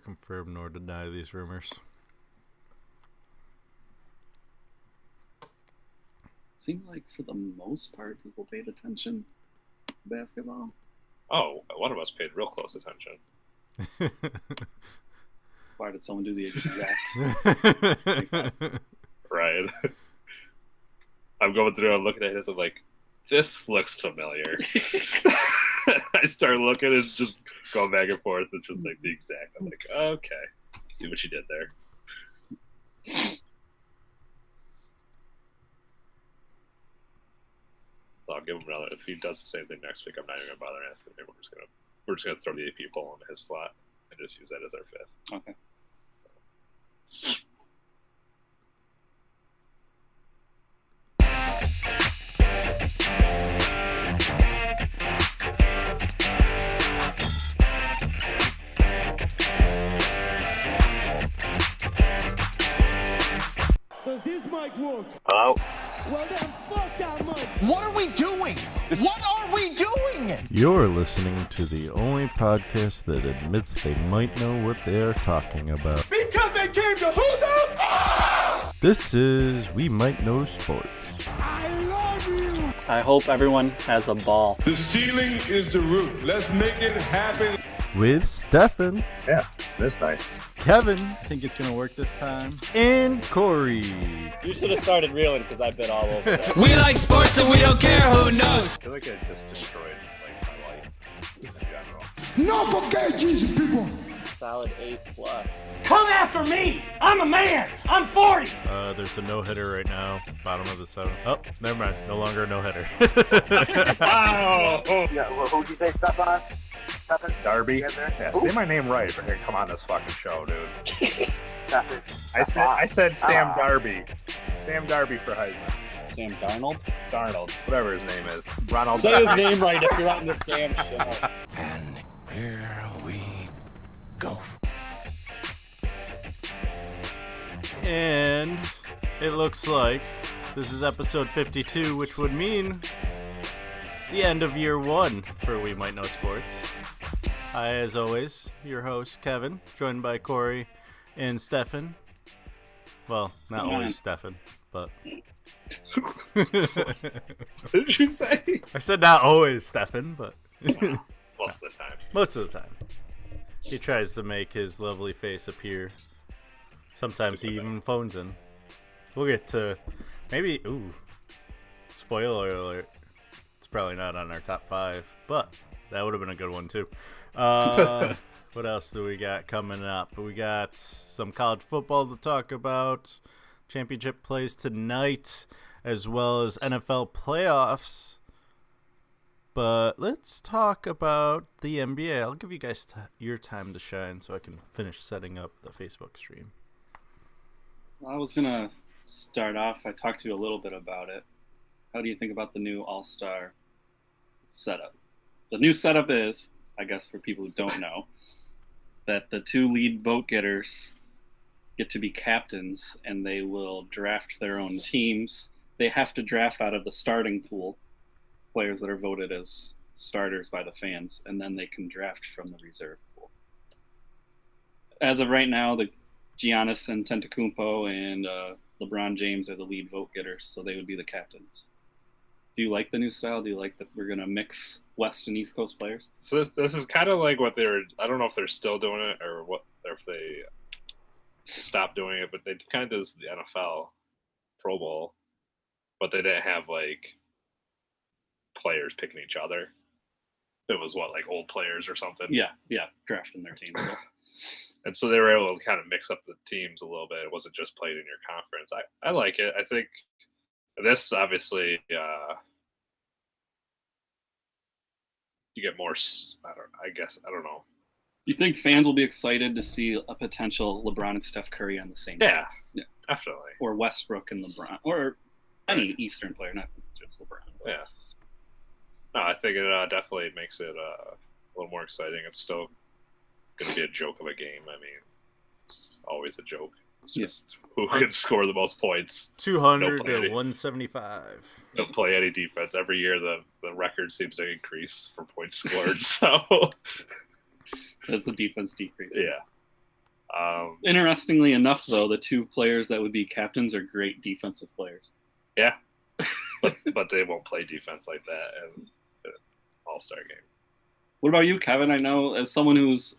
confirm nor deny these rumors. Seemed like for the most part people paid attention to basketball. Oh, one of us paid real close attention. Why did someone do the exact? Right. I'm going through and looking at it, I'm like, this looks familiar. I start looking and just going back and forth. It's just like the exact. I'm like, okay, see what you did there. So I'll give him another. If he does the same thing next week, I'm not even gonna bother asking him. We're just gonna throw the AP poll into his slot and just use that as our fifth. Okay. Does this mic work? Hello? Well then, fuck that mic! What are we doing? What are we doing? You're listening to the only podcast that admits they might know what they are talking about. Because they came to whose house? This is We Might Know Sports. I love you! I hope everyone has a ball. The ceiling is the roof. Let's make it happen. With Stefan, Yeah, that's nice. Kevin, Think it's gonna work this time? and Corey. You should have started reeling because I've been all over that. We like sports and we don't care who knows. I feel like I just destroyed my life in general. No for gay Jesus people! Solid A+. Come after me! I'm a man! I'm 40! There's a no-hitter right now, bottom of the seventh. Oh, never mind. No longer a no-hitter. Wow! Yeah, well, who'd you say stuff on? Stefan? Darby? You guys there? Yeah, say my name right if you're gonna come on this fucking show, dude. Stefan. I said Sam Darby. Sam Darby for Heisman. Sam Darnold? Darnold, whatever his name is. Ronald. Say his name right if you're on the damn show. And here we go. And it looks like this is episode 52, which would mean the end of year one for We Might Know Sports. I, as always, your host, Kevin, joined by Corey and Stefan. Well, not always Stefan, but... What did you say? I said not always Stefan, but... Most of the time. Most of the time. He tries to make his lovely face appear. Sometimes he even phones in. We'll get to maybe, spoiler alert. It's probably not on our top 5, but that would have been a good one too. What else do we got coming up? We got some college football to talk about. Championship plays tonight, as well as NFL playoffs. But let's talk about the NBA. I'll give you guys your time to shine so I can finish setting up the Facebook stream. Well, I was gonna start off. I talked to you a little bit about it. How do you think about the new All-Star setup? The new setup is, I guess for people who don't know, that the 2 lead vote getters get to be captains and they will draft their own teams. They have to draft out of the starting pool, players that are voted as starters by the fans, and then they can draft from the reserve pool. As of right now, the Giannis Antetokounmpo and LeBron James are the lead vote getters, so they would be the captains. Do you like the new style? Do you like that we're going to mix West and East Coast players? So this is kind of like what they were. I don't know if they're still doing it or what, or if they stopped doing it, but they kind of did the NFL Pro Bowl, but they didn't have like players picking each other. It was what, like old players or something? Yeah, drafting their teams. And so they were able to kind of mix up the teams a little bit. It wasn't just played in your conference. I like it. I think this obviously you get more. I don't know. You think fans will be excited to see a potential LeBron and Steph Curry on the same team? Yeah, definitely. Or Westbrook and LeBron, or any Eastern player, not just LeBron. But. Yeah. No, I think it definitely makes it a little more exciting. It's still going to be a joke of a game. I mean, it's always a joke. It's just who can score the most points. 200 to 175. Don't play any defense. Every year the record seems to increase for points scored. So as the defense decreases. Yeah. Interestingly enough, though, the two players that would be captains are great defensive players. Yeah, but they won't play defense like that in the All-Star game. What about you, Kevin? I know as someone who's,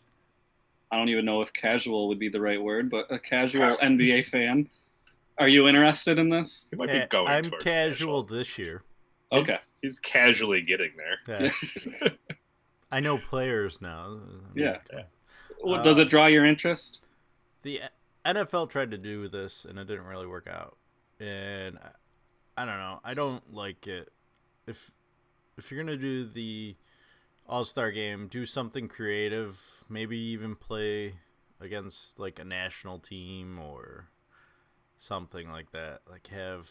I don't even know if casual would be the right word, but a casual NBA fan, are you interested in this? He might be going. I'm towards casual this year. Okay. He's casually getting there. Yeah. I know players now. Yeah. Well, does it draw your interest? The NFL tried to do this, and it didn't really work out. And I don't know. I don't like it. If you're gonna do the All-Star game, do something creative. Maybe even play against like a national team or something like that. Like have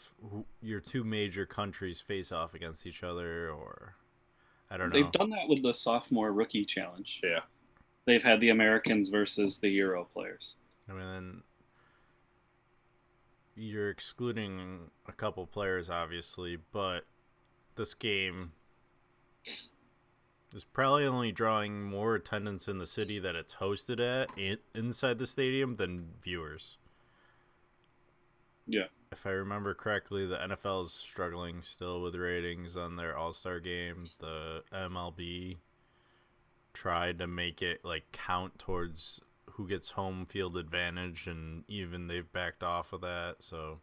your two major countries face off against each other, or I don't know. They've done that with the sophomore rookie challenge. Yeah. They've had the Americans versus the Euro players. I mean, then you're excluding a couple players, obviously, but this game is probably only drawing more attendance in the city that it's hosted at inside the stadium than viewers. Yeah. If I remember correctly, the NFL is struggling still with ratings on their All-Star game. The MLB tried to make it like count towards who gets home field advantage, and even they've backed off of that. So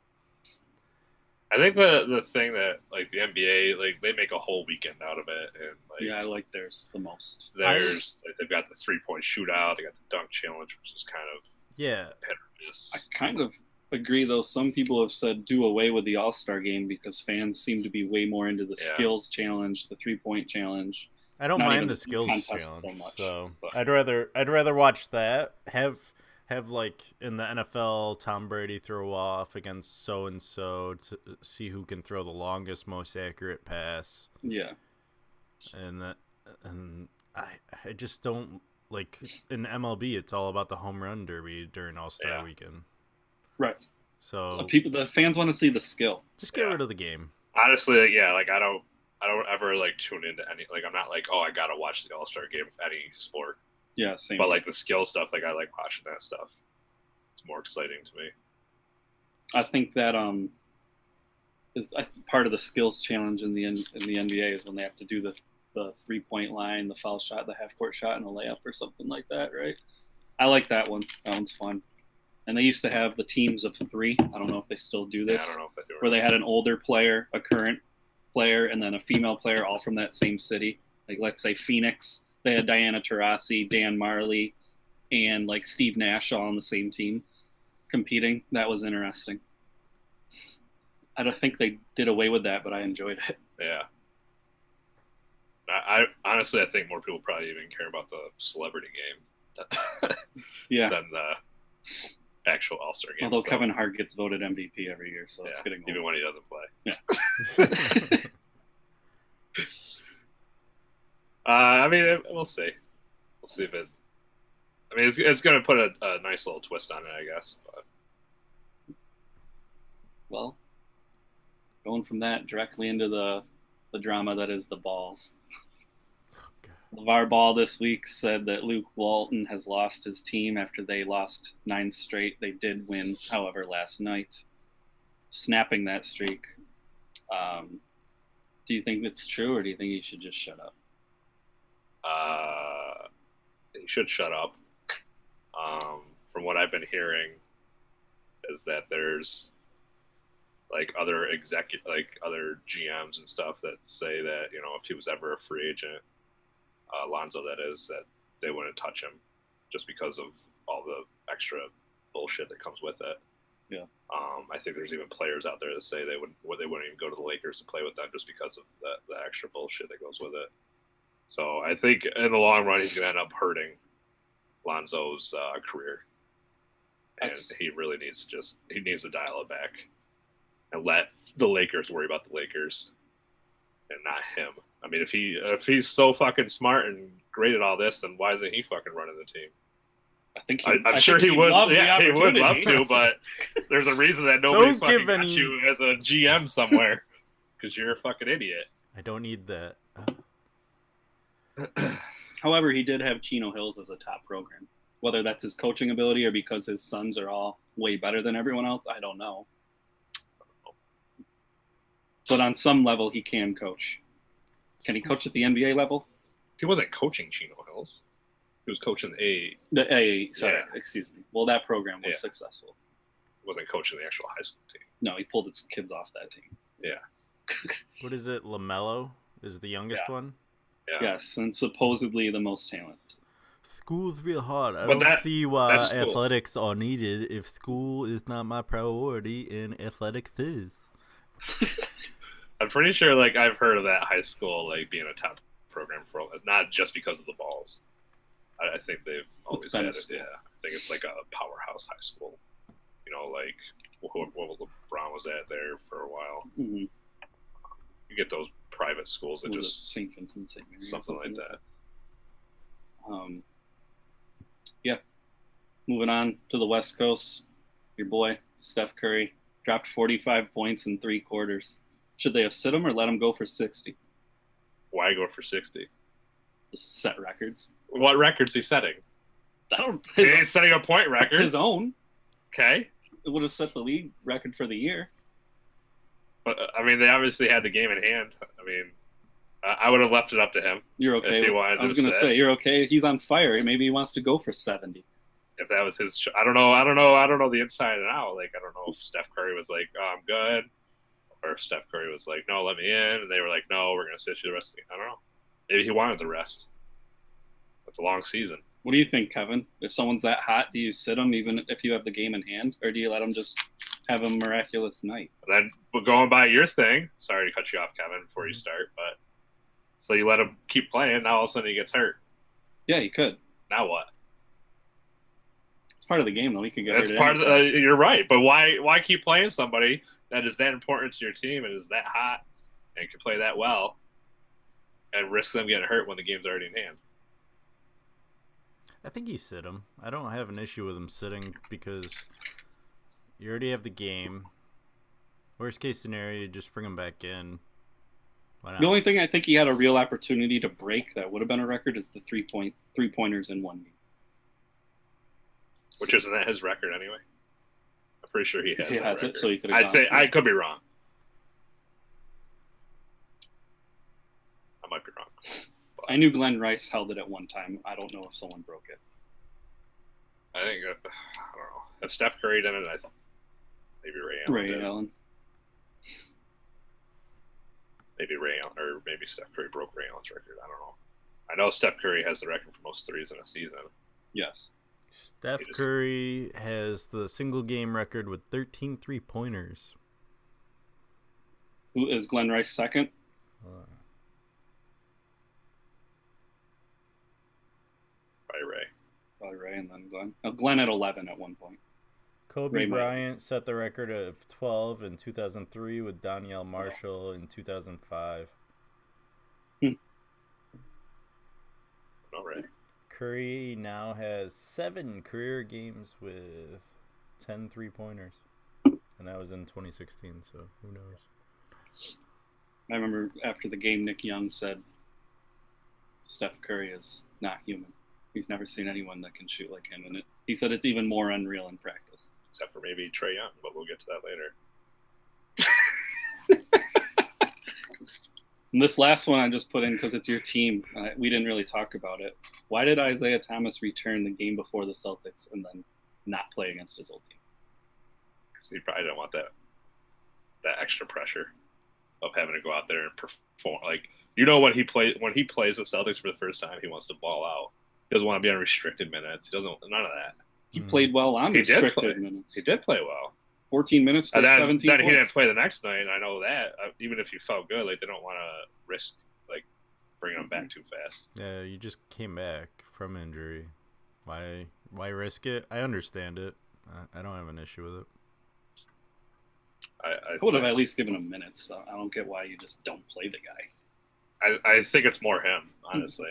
I think the thing that like the NBA, like they make a whole weekend out of it, and like Yeah, I like theirs the most. there's like, they've got the 3-point shootout, they got the dunk challenge, which is kind of yeah, hit or miss. I kind of agree, though. Some people have said do away with the All-Star game because fans seem to be way more into the Yeah. skills challenge, the 3-point challenge. I don't Not even mind the the skills contest challenge. so much, So but- I'd rather watch that. Have like in the NFL, Tom Brady throw off against so and so to see who can throw the longest, most accurate pass. Yeah. And I just don't like in MLB. It's all about the home run derby during All-Star Yeah. weekend. Right. So The fans want to see the skill. just get Yeah. rid of the game. Honestly, like, yeah, like I don't ever like tune into any, like I'm not like, oh, I gotta watch the All-Star game of any sport. Yeah, same. But like the skill stuff, like I like watching that stuff. It's more exciting to me. I think that part of the skills challenge in the NBA is when they have to do the 3-point line, the foul shot, the half-court shot, and a layup or something like that, right? I like that one. That one's fun. And they used to have the teams of 3. I don't know if they still do Yeah, this. I don't know if I do. Where they had an older player, a current player, and then a female player, all from that same city. Like, let's say Phoenix, they had Diana Taurasi, Dan Marley, and like Steve Nash all on the same team competing. That was interesting. I don't think they did away with that, but I enjoyed it. Yeah. I honestly, I think more people probably even care about the celebrity game Yeah. than the actual All-Star game. Although So, Kevin Hart gets voted MVP every year, so it's yeah, getting even old. when he doesn't play. Yeah. I mean, we'll see. We'll see if it. I mean, it's going to put a nice little twist on it, I guess. But Well, going from that directly into the drama that is the balls. LeVar Ball this week said that Luke Walton has lost his team after they lost 9 straight. They did win, however, last night, snapping that streak. Do you think it's true, or do you think he should just shut up? he should shut up. From what I've been hearing, is that there's like other other GMs and stuff that say that, you know, if he was ever a free agent, Lonzo that is, that they wouldn't touch him just because of all the extra bullshit that comes with it. Yeah. I think there's even players out there that say they wouldn't even go to the Lakers to play with them just because of the extra bullshit that goes with it. So I think in the long run, he's going to end up hurting Lonzo's career. And he really needs to dial it back and let the Lakers worry about the Lakers and not him. I mean, if he's so fucking smart and great at all this, then why isn't he fucking running the team? I think I'm sure he would. Yeah, he would love to, but there's a reason that nobody's fucking got you as a GM somewhere because you're a fucking idiot. I don't need that. However, he did have Chino Hills as a top program. Whether that's his coaching ability or because his sons are all way better than everyone else, I don't know. But on some level, he can coach. Can he coach at the NBA level? He wasn't coaching Chino Hills. He was coaching Sorry, excuse me. Well, that program was successful. He wasn't coaching the actual high school team. No, he pulled some kids off that team. Yeah. What is it? LaMelo is the youngest one? Yeah. Yes, and supposedly the most talented. School's real hard. I But don't see why that's school. athletics are needed if school is not my priority and athletics is. I'm pretty sure, like, I've heard of that high school, like, being a top program for not just because of the balls. I think they've always had it. Yeah, I think it's like a powerhouse high school. You know, like what LeBron was at there for a while. Mm-hmm. You get those private schools that Was just it St. Vincent, St. Mary, something like that. Yeah. Moving on to the West Coast, your boy Steph Curry dropped 45 points in 3 quarters. Should they have sit him or let him go for 60? Why go for 60? Just set records. What records he setting? I don't. He ain't setting a point record. His own. Okay. It would have set the league record for the year. But I mean, they obviously had the game in hand. I mean, I would have left it up to him. You're okay. If he wanted I was to going to sit. say you're okay. He's on fire. Maybe he wants to go for 70. If that was his, I don't know the inside and out. Like, I don't know if Steph Curry was like, "Oh, I'm good," or if Steph Curry was like, "No, let me in," and they were like, "No, we're gonna sit you the rest of the game." I don't know. Maybe he wanted the rest. It's a long season. What do you think, Kevin? If someone's that hot, do you sit them even if you have the game in hand, or do you let them just have a miraculous night? And then going by your thing, sorry to cut you off, Kevin, before you start, but so you let him keep playing. Now all of a sudden he gets hurt. Yeah, you could. Now what? It's part of the game, though. He could get That's hurt. part of you're right, but why keep playing somebody that is that important to your team and is that hot and can play that well and risk them getting hurt when the game's already in hand? I think you sit him. I don't have an issue with him sitting because you already have the game. Worst case scenario, you just bring him back in. Why not? The only thing I think he had a real opportunity to break that would have been a record is the three-pointers in one game. Which isn't that his record anyway? I'm pretty sure he has He that has it, record. so he could have I gone. think I could be wrong. I might be wrong. I knew Glenn Rice held it at one time. I don't know if someone broke it. I think I don't know. If Steph Curry did it, maybe Ray Allen did. Allen. Maybe Ray Allen, or maybe Steph Curry broke Ray Allen's record. I don't know. I know Steph Curry has the record for most threes in a season. Yes. Steph Curry has the single game record with 13 3-pointers. Who is Glenn Rice second? By Ray. Probably Ray and then Glenn. Glenn at 11 at one point. Kobe Ray might- Bryant set the record of 12 in 2003 with Danielle Marshall in 2005. No Ray. Curry now has 7 career games with 10 3-pointers. And that was in 2016, so who knows? I remember after the game, Nick Young said, Steph Curry is not human. He's never seen anyone that can shoot like him. And he said it's even more unreal in practice. Except for maybe Trae Young, but we'll get to that later. And this last one I just put in because it's your team. We didn't really talk about it. Why did Isaiah Thomas return the game before the Celtics and then not play against his old team? Because he probably didn't want that extra pressure of having to go out there and perform. Like, you know, when he plays the Celtics for the first time, he wants to ball out. He doesn't want to be on restricted minutes. He doesn't. None of that. He played well on restricted minutes. He did play well. 14 minutes for And then, 17 then points. he didn't play the next night. I know that. Even if he felt good, like, they don't want to risk like bringing him back too fast. Yeah, you just came back from injury. Why risk it? I understand it. I don't have an issue with it. I would have at least given him minutes. So I don't get why you just don't play the guy. I think it's more him, honestly,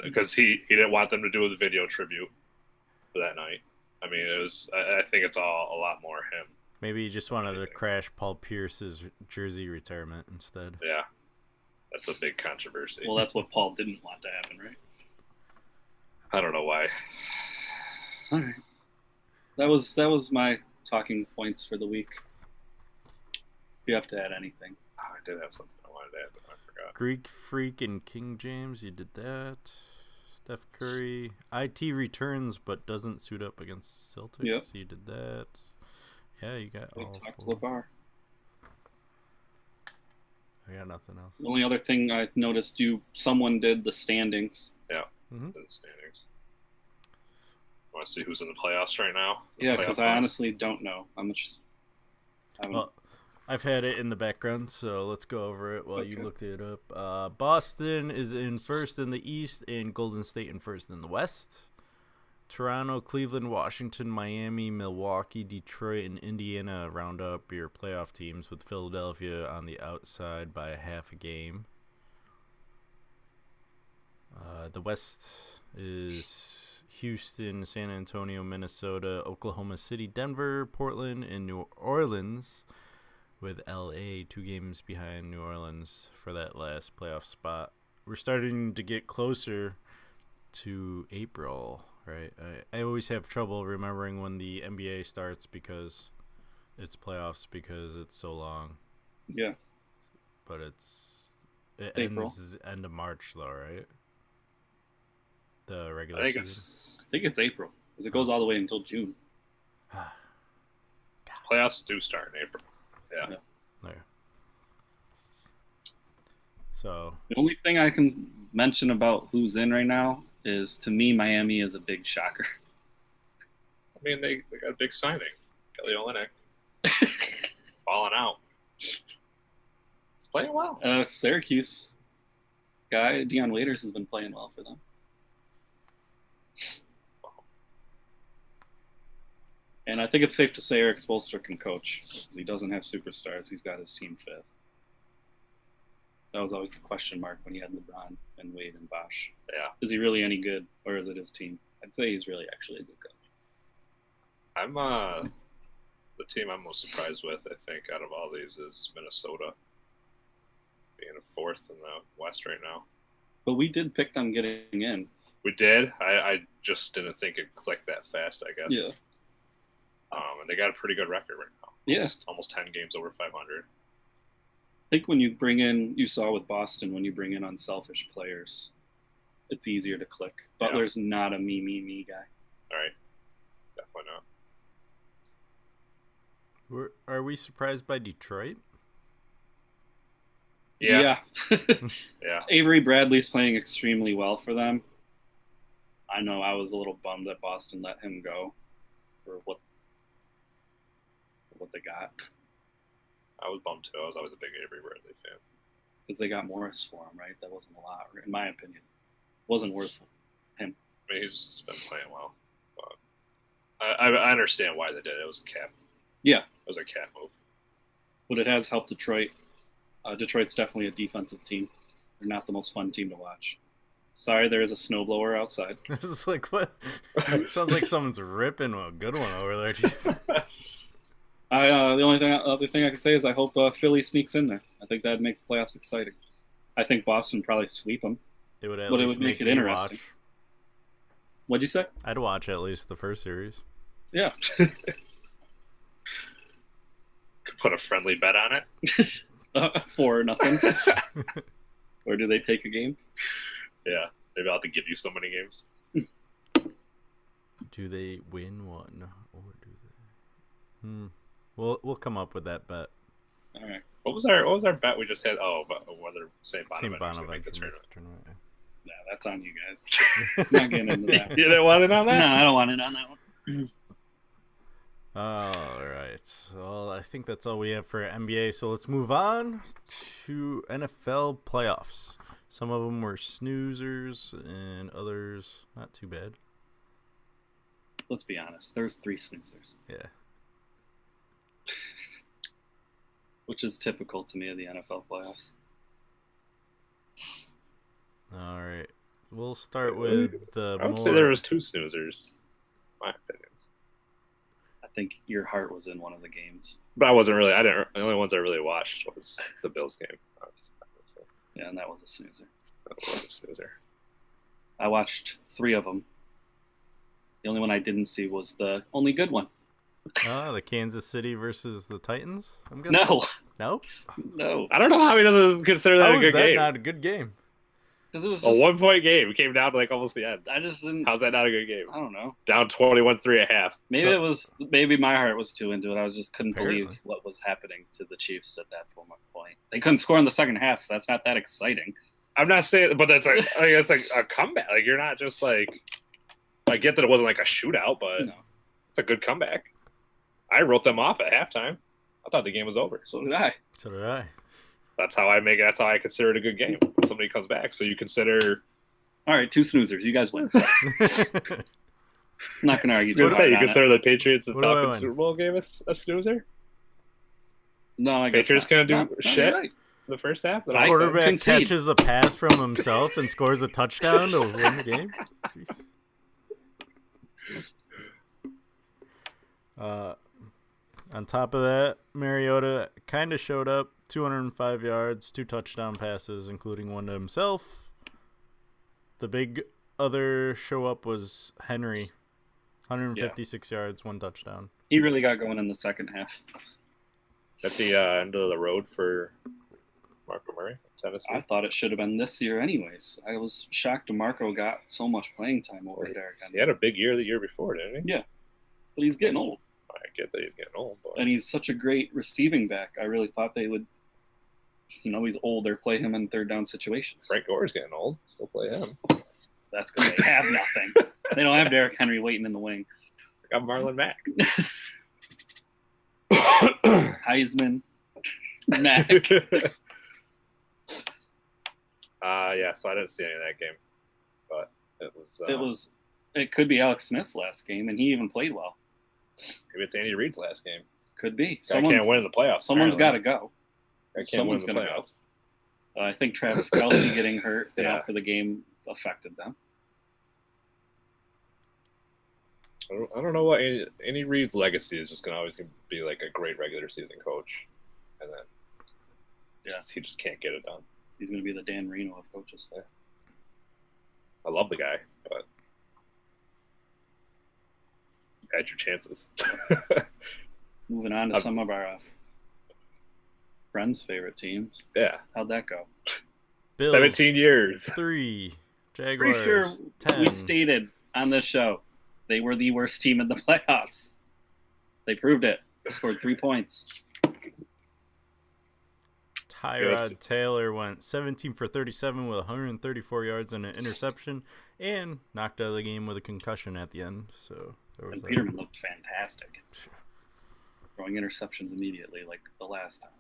because he didn't want them to do the video tribute for that night. I mean, it was. I think it's all a lot more him. Maybe he just wanted to crash Paul Pierce's jersey retirement instead. Yeah, that's a big controversy. Well, that's what Paul didn't want to happen, right? I don't know why. All right. That was my talking points for the week. If you have to add anything. Oh, I did have something I wanted to add, but I forgot. Greek Freak and King James, you did that. Steph Curry. IT returns but doesn't suit up against Celtics. Yep. You did that. Yeah, you got We all talked to 4. LeVar. I got nothing else. The only other thing I noticed, someone did the standings. Mm-hmm. In the standings. Want to see who's in the playoffs right now? Yeah, because I honestly don't know. Well, I've had it in the background, so let's go over it while you Okay. looked it up. Boston is in first in the East, and Golden State in first in the West. Toronto, Cleveland, Washington, Miami, Milwaukee, Detroit, and Indiana round up your playoff teams, with Philadelphia on the outside by half a game. The West is Houston, San Antonio, Minnesota, Oklahoma City, Denver, Portland, and New Orleans, with LA 2 games behind New Orleans for that last playoff spot. We're starting to get closer to April, right? I always have trouble remembering when the NBA starts because it's playoffs because it's so long. Yeah. But it April. ends end of March though, right? The regular I think season. I think it's April because it goes all the way until June. playoffs do start in April. Yeah. There. So The only thing I can mention about who's in right now is, to me, Miami is a big shocker. I mean, they got a big signing. Kelly Olynyk. Balling out. He's playing well. Syracuse guy, Deion Waiters, has been playing well for them. And I think it's safe to say Eric Spoelstra can coach because he doesn't have superstars. He's got his team fifth. That was always the question mark when he had LeBron and Wade and Bosh. Yeah. Is he really any good, or is it his team? I'd say he's really actually a good coach. I'm the team I'm most surprised with, I think, out of all these is Minnesota. Being a 4th in the West right now. But we did pick them getting in. We did. I just didn't think it clicked that fast, I guess. Yeah. And they got a pretty good record right now. Yeah. Almost 10 games over 500. I think when you bring in, you saw with Boston, when you bring in unselfish players, it's easier to click. Butler's not a me guy. All right. Definitely not. are we surprised by Detroit? Yeah. Yeah. Avery Bradley's playing extremely well for them. I know I was a little bummed that Boston let him go for what they got, I was bummed too. I was always a big Avery Bradley fan. because they got Morris for him, right? That wasn't a lot, in my opinion. Wasn't worth him. I mean, he's been playing well. But I understand why they did it. It was a cap. Yeah. It was a cap move. But it has helped Detroit. Detroit's definitely a defensive team. They're not the most fun team to watch. Sorry, there is a snowblower outside. This is like what? Sounds like someone's ripping a good one over there. Jeez. The only other thing I can say is I hope Philly sneaks in there. I think that'd make the playoffs exciting. I think Boston would probably sweep them. It would But it would make it me interesting. watch. What'd you say? I'd watch at least the first series. Yeah. Could put a friendly bet on it. 4-0. Or do they take a game? Yeah. Maybe I'll have to give you so many games. Do they win one or do they? We'll come up with that bet. All right. What was our bet we just had? Oh, but whether St. St. Bonaventure would Bonaventure make the makes tournament. the tournament. Yeah, that's on you guys. I'm not getting into that. You didn't want it on that? No, I don't want it on that one. All right. Well, I think that's all we have for NBA. So let's move on to NFL playoffs. Some of them were snoozers and others not too bad. Let's be honest. There's 3 snoozers, Yeah. which is typical to me of the NFL playoffs. All right. We'll start with the I would say there was 2 snoozers. My opinion. I think your heart was in one of the games. But I wasn't really. The only ones I really watched was the Bills game. Yeah, and that was a snoozer. That was a snoozer. I watched 3 of them, The only one I didn't see was the only good one. The Kansas City versus the Titans. I'm guessing. No, No. I don't know how he doesn't consider that How a is good that game. not a good game? because it was A just, 1 point game. It came down to like almost the end. I just didn't. How's that not a good game? I don't know. Down 21-3 at half. Maybe my heart was too into it. I just couldn't Apparently. believe what was happening to the Chiefs at that point. They couldn't score in the second half. That's not that exciting. I'm not saying, but that's like a comeback. Like you're not just like. I get that it wasn't like a shootout, but No. it's a good comeback. I wrote them off at halftime. I thought the game was over. So did I. So did I. That's how I make it. That's how I consider it a good game. When somebody comes back, so you consider. All right, 2 snoozers. You guys win. I'm not gonna argue. You too hard on it. consider the Patriots and What do I Falcons win? Super Bowl game a snoozer? No, I guess Patriots not. gonna do No, shit? you're right. The first half. I Quarterback concede. catches a pass from himself and scores a touchdown to win the game. Jeez. On top of that, Mariota kind of showed up, 205 yards, 2 touchdown passes, including one to himself. The big other show up was Henry, 156 yards, 1 touchdown. He really got going in the second half. At the end of the road for Marco Murray, Tennessee. I thought it should have been this year anyways. I was shocked DeMarco got so much playing time over Derrick He Henry. had a big year the year before, didn't he? Yeah. But he's getting old. I get that he's getting old, but And he's such a great receiving back. I really thought they would, he's older, play him in third down situations. Frank Gore's getting old. Still play him. That's because they have nothing. They don't have Derrick Henry waiting in the wing. I got Marlon Mack. Heisman, Mack. Yeah, so I didn't see any of that game, but it was. It could be Alex Smith's last game, and he even played well. Maybe it's Andy Reid's last game. Could be. I can't win in the playoffs. Someone's got to apparently. go. I can't win someone's in the gonna go. playoffs. I think Travis Kelce getting hurt and Yeah. out for the game affected them. I don't know what Andy Reid's legacy is. Just gonna always be like a great regular season coach, and then he just can't get it done. He's going to be the Dan Marino of coaches. I love the guy, but had your chances. Moving on to some of our friends' favorite teams. Yeah. How'd that go? Bills, 17 years. 3. Jaguars, Pretty sure 10. we stated on this show they were the worst team in the playoffs. They proved it. Scored 3 points. Tyrod Taylor went 17 for 37 with 134 yards and an interception, and knocked out of the game with a concussion at the end. So there was And Peterman looked fantastic. Throwing interceptions immediately like the last time.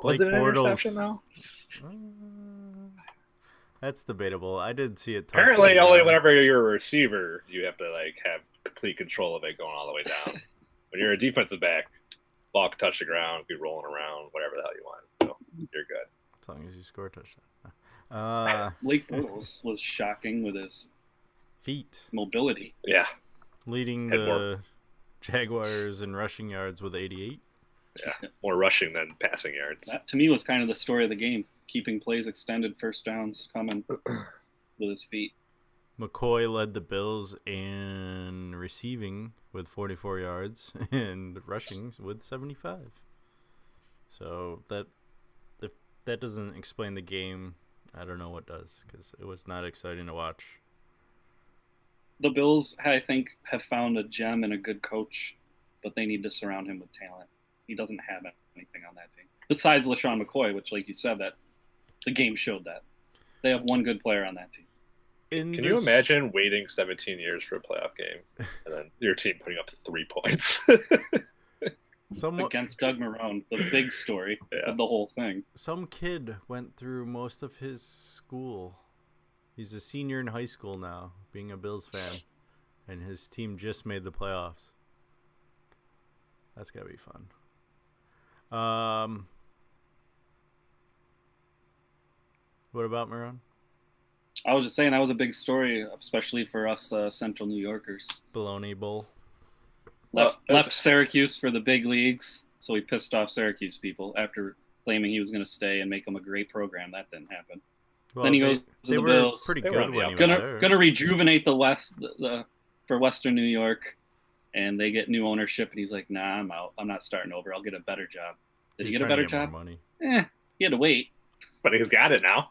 Was it an interception, though? That's debatable. I did see it. Apparently, only whenever you're a receiver, you have to like have complete control of it going all the way down. When you're a defensive back, ball can touch the ground, be rolling around, whatever the hell you want. So you're good. As long as you score a touchdown. Blake Bortles was shocking with his feet mobility. Yeah. Leading the Jaguars in rushing yards with 88. Yeah, more rushing than passing yards. That, to me, was kind of the story of the game. Keeping plays extended, first downs coming with his feet. McCoy led the Bills in receiving with 44 yards and rushing with 75. So if that doesn't explain the game, I don't know what does, because it was not exciting to watch. The Bills, I think, have found a gem and a good coach, but they need to surround him with talent. He doesn't have anything on that team. Besides LaShawn McCoy, which, like you said, that the game showed that. They have one good player on that team. Can you imagine waiting 17 years for a playoff game and then your team putting up 3 points? Against Doug Marrone, the big story of the whole thing. Some kid went through most of his school. He's a senior in high school now, being a Bills fan, and his team just made the playoffs. That's gotta be fun. What about Maron? I was just saying that was a big story, especially for us Central New Yorkers. Baloney Bowl. Left Syracuse for the big leagues, so he pissed off Syracuse people after claiming he was going to stay and make them a great program. That didn't happen. Well, Then he goes to they the were Bills. pretty They were good on the when he up. was Gonna there. gonna rejuvenate the West for Western New York, and they get new ownership. And he's like, "Nah, I'm out. I'm not starting over. I'll get a better job." Did he He's get a trying to better job? more money. He had to wait. But he's got it now.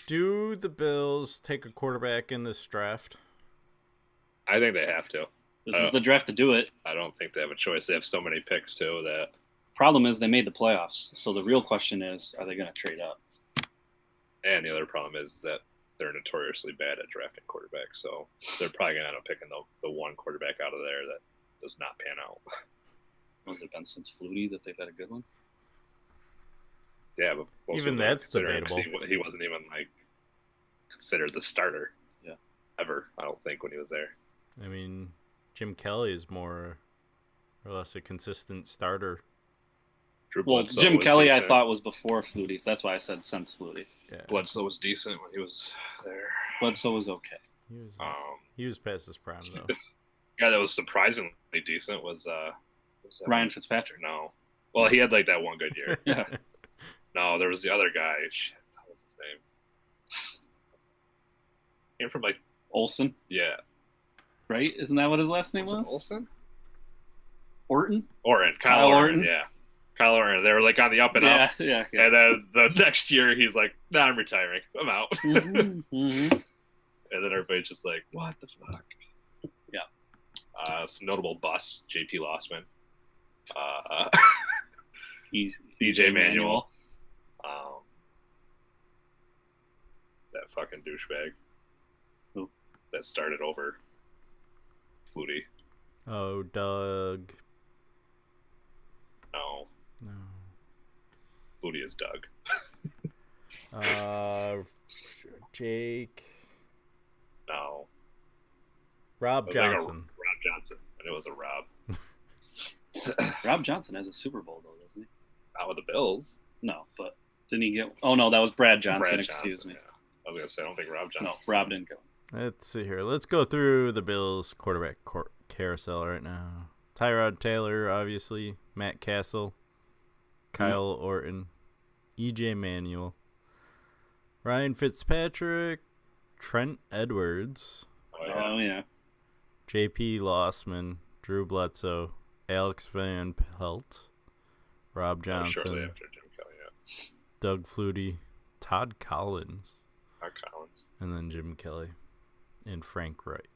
Do the Bills take a quarterback in this draft? I think they have to. This is the draft to do it. I don't think they have a choice. They have so many picks too that. Problem is they made the playoffs. So the real question is, are they going to trade up? And the other problem is that they're notoriously bad at drafting quarterbacks. So they're probably going to end up picking the one quarterback out of there that does not pan out. Has it been since Flutie that they've had a good one? Yeah, but most Even people don't that's consider him 'cause debatable. He wasn't even like considered the starter. Yeah. Ever, I don't think, when he was there. I mean, Jim Kelly is more or less a consistent starter. Drew Well, Bledsoe Jim was Kelly I decent. thought was before Flutie, so that's why I said since Flutie. Yeah, Bledsoe was decent when he was there. Bledsoe was okay. he was past his prime though. Guy that was surprisingly decent was that Ryan one? Fitzpatrick. No, well, he had like that one good year. Yeah. No, there was the other guy. Shit, what was his name? Came from like Olsen, yeah. right? Isn't that what his last name Was it was? Olsen? Orton? Kyle Kyle Orton. Orton? Yeah, Kyle Orton. They were like on the up and Yeah, up. yeah. And then the next year, he's like, "Nah, I'm retiring. I'm out." Mhm. And then everybody's just like, "What the fuck?" Yeah. Some notable busts: J.P. Lossman, He's DJ Manuel, that fucking douchebag Who? that started over Flutie. Oh, Doug. No, No. Flutie is Doug. Jake. No, Rob it was like a Johnson. Rob Johnson, and it was a Rob. Rob Johnson has a Super Bowl though, doesn't he? Not with the Bills. No, but didn't he get? Oh no, that was Brad Johnson. Brad Excuse Johnson, me. yeah. I was gonna say I don't think Rob Johnson. No, Rob didn't go. Let's see here. Let's go through the Bills quarterback carousel right now. Tyrod Taylor, obviously. Matt Castle. Kyle Orton. EJ Manuel. Ryan Fitzpatrick. Trent Edwards. Oh, yeah. Oh yeah. JP Lossman. Drew Bledsoe. Alex Van Pelt. Rob Shortly Johnson. after Jim Kelly, yeah. Doug Flutie. Todd Collins. Mark Collins. And then Jim Kelly. And Frank Wright.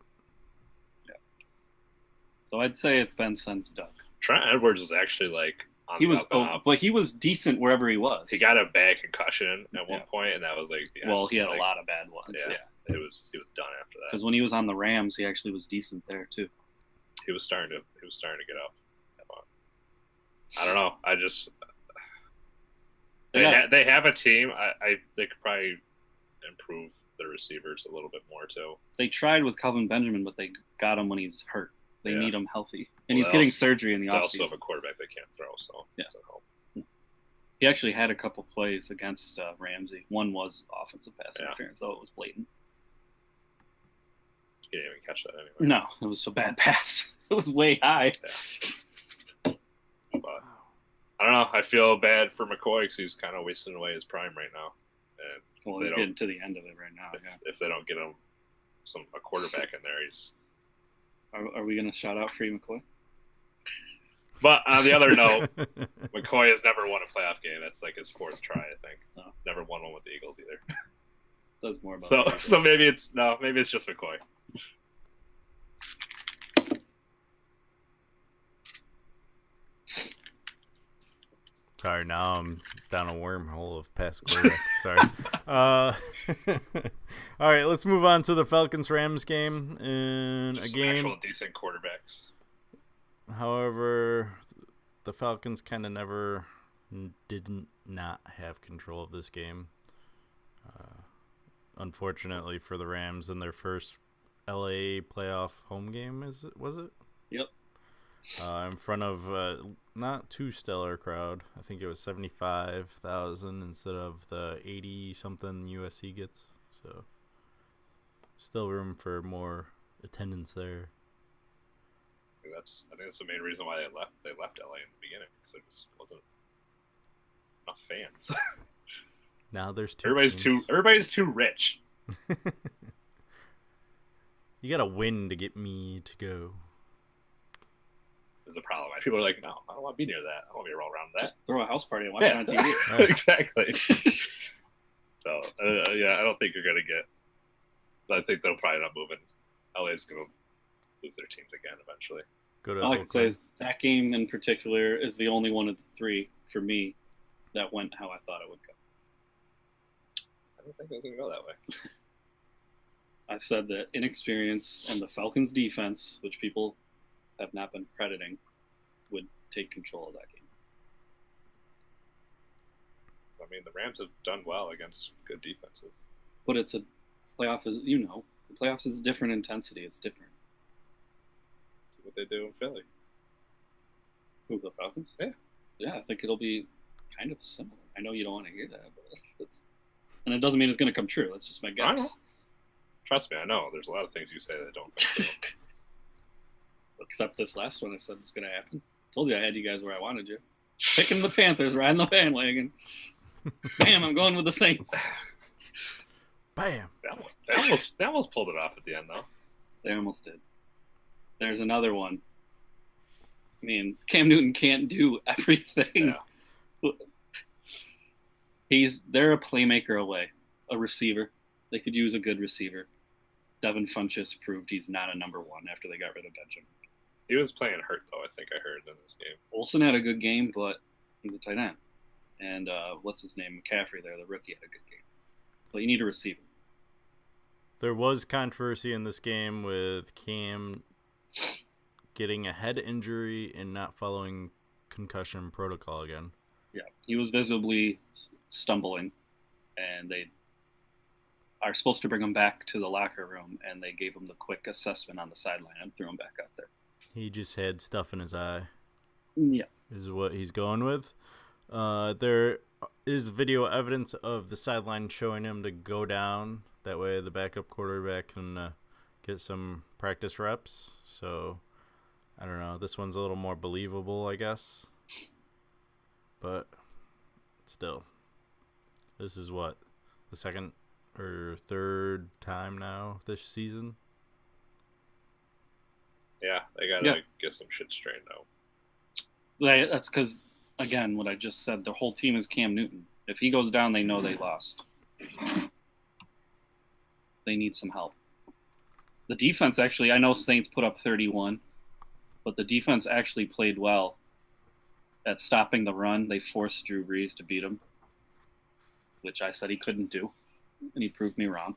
So I'd say it's been since Doug. Trent Edwards was actually like on He the was, up and up. but he was decent wherever he was. He got a bad concussion at one Yeah. point, and that was like the end. well, he had Like, a lot of bad ones. Yeah, Yeah. he was done after that. Because when he was on the Rams, he actually was decent there too. He was starting to get up. But I don't know. I just they have a team. They could probably improve the receivers a little bit more too. They tried with Calvin Benjamin, but they got him when he's hurt. They Yeah. need him healthy, and Well, he's they getting also- surgery in the They also have offseason. a quarterback that can't throw, so Yeah. it doesn't help. He actually had a couple plays against Ramsey. One was offensive pass Yeah. interference, though it was blatant. He didn't even catch that anyway. No, it was a bad pass. It was way high. But I don't know. I feel bad for McCoy because he's kind of wasting away his prime right now. And Well, they he's don't- getting to the end of it right now. Yeah. if they don't get him a quarterback in there, he's. Are we going to shout out Free McCoy? But on the other note, McCoy has never won a playoff game. That's like his fourth try, I think. No. Never won one with the Eagles either. Says more about So the so maybe it's just McCoy. Sorry, now I'm down a wormhole of past quarterbacks. Sorry. All right, let's move on to the Falcons-Rams game. In Just a some game, actual decent quarterbacks. however, the Falcons kind of never didn't not have control of this game. Unfortunately for the Rams in their first LA playoff home game, was it? Yep. In front of not too stellar crowd. I think it was 75,000 instead of the 80-something USC gets. So still room for more attendance there. I think that's the main reason why they left LA in the beginning because there just wasn't enough fans. Now there's two. Everybody's too rich. You gotta win to get me to go. Is the problem. People are like, no, I don't want to be near that. I don't want to be around that. Just throw a house party and watch it on TV. Right. Exactly. So yeah, I don't think you're gonna get. I think they'll probably not moving. LA's gonna lose their teams again eventually. Go to All I can say Oakland. is that game in particular is the only one of the three for me that went how I thought it would go. I don't think it was gonna go that way. I said that inexperience and the Falcons' defense, which people have not been crediting, would take control of that game. I mean, the Rams have done well against good defenses. But it's a playoff, the playoffs is a different intensity. It's different. See what they do in Philly. Who, the Falcons? Yeah. Yeah, I think it'll be kind of similar. I know you don't want to hear that, but and it doesn't mean it's going to come true. That's just my I know. guess. Trust me, I know. There's a lot of things you say that don't come true. Except this last one I said was going to happen. Told you I had you guys where I wanted you. Picking the Panthers, riding the bandwagon. Bam, I'm going with the Saints. Bam. They almost pulled it off at the end, though. They almost did. There's another one. I mean, Cam Newton can't do everything. Yeah. They're a playmaker away, a receiver. They could use a good receiver. Devin Funchess proved he's not a number one after they got rid of Benjamin. He was playing hurt, though, I think I heard in this game. Olsen had a good game, but he's a tight end. And what's his name? McCaffrey there, the rookie, had a good game. But you need a receiver. There was controversy in this game with Cam getting a head injury and not following concussion protocol again. Yeah, he was visibly stumbling, and they are supposed to bring him back to the locker room, and they gave him the quick assessment on the sideline and threw him back out there. He just had stuff in his eye. Yeah. Is what he's going with. There is video evidence of the sideline showing him to go down. That way the backup quarterback can get some practice reps. So, I don't know. This one's a little more believable, I guess. But, still. This is what? The second or third time now this season? Yeah, they got to get some shit straightened out. That's because, again, what I just said, the whole team is Cam Newton. If he goes down, they know they lost. They need some help. The defense actually, I know Saints put up 31, but the defense actually played well at stopping the run. They forced Drew Brees to beat him, which I said he couldn't do, and he proved me wrong.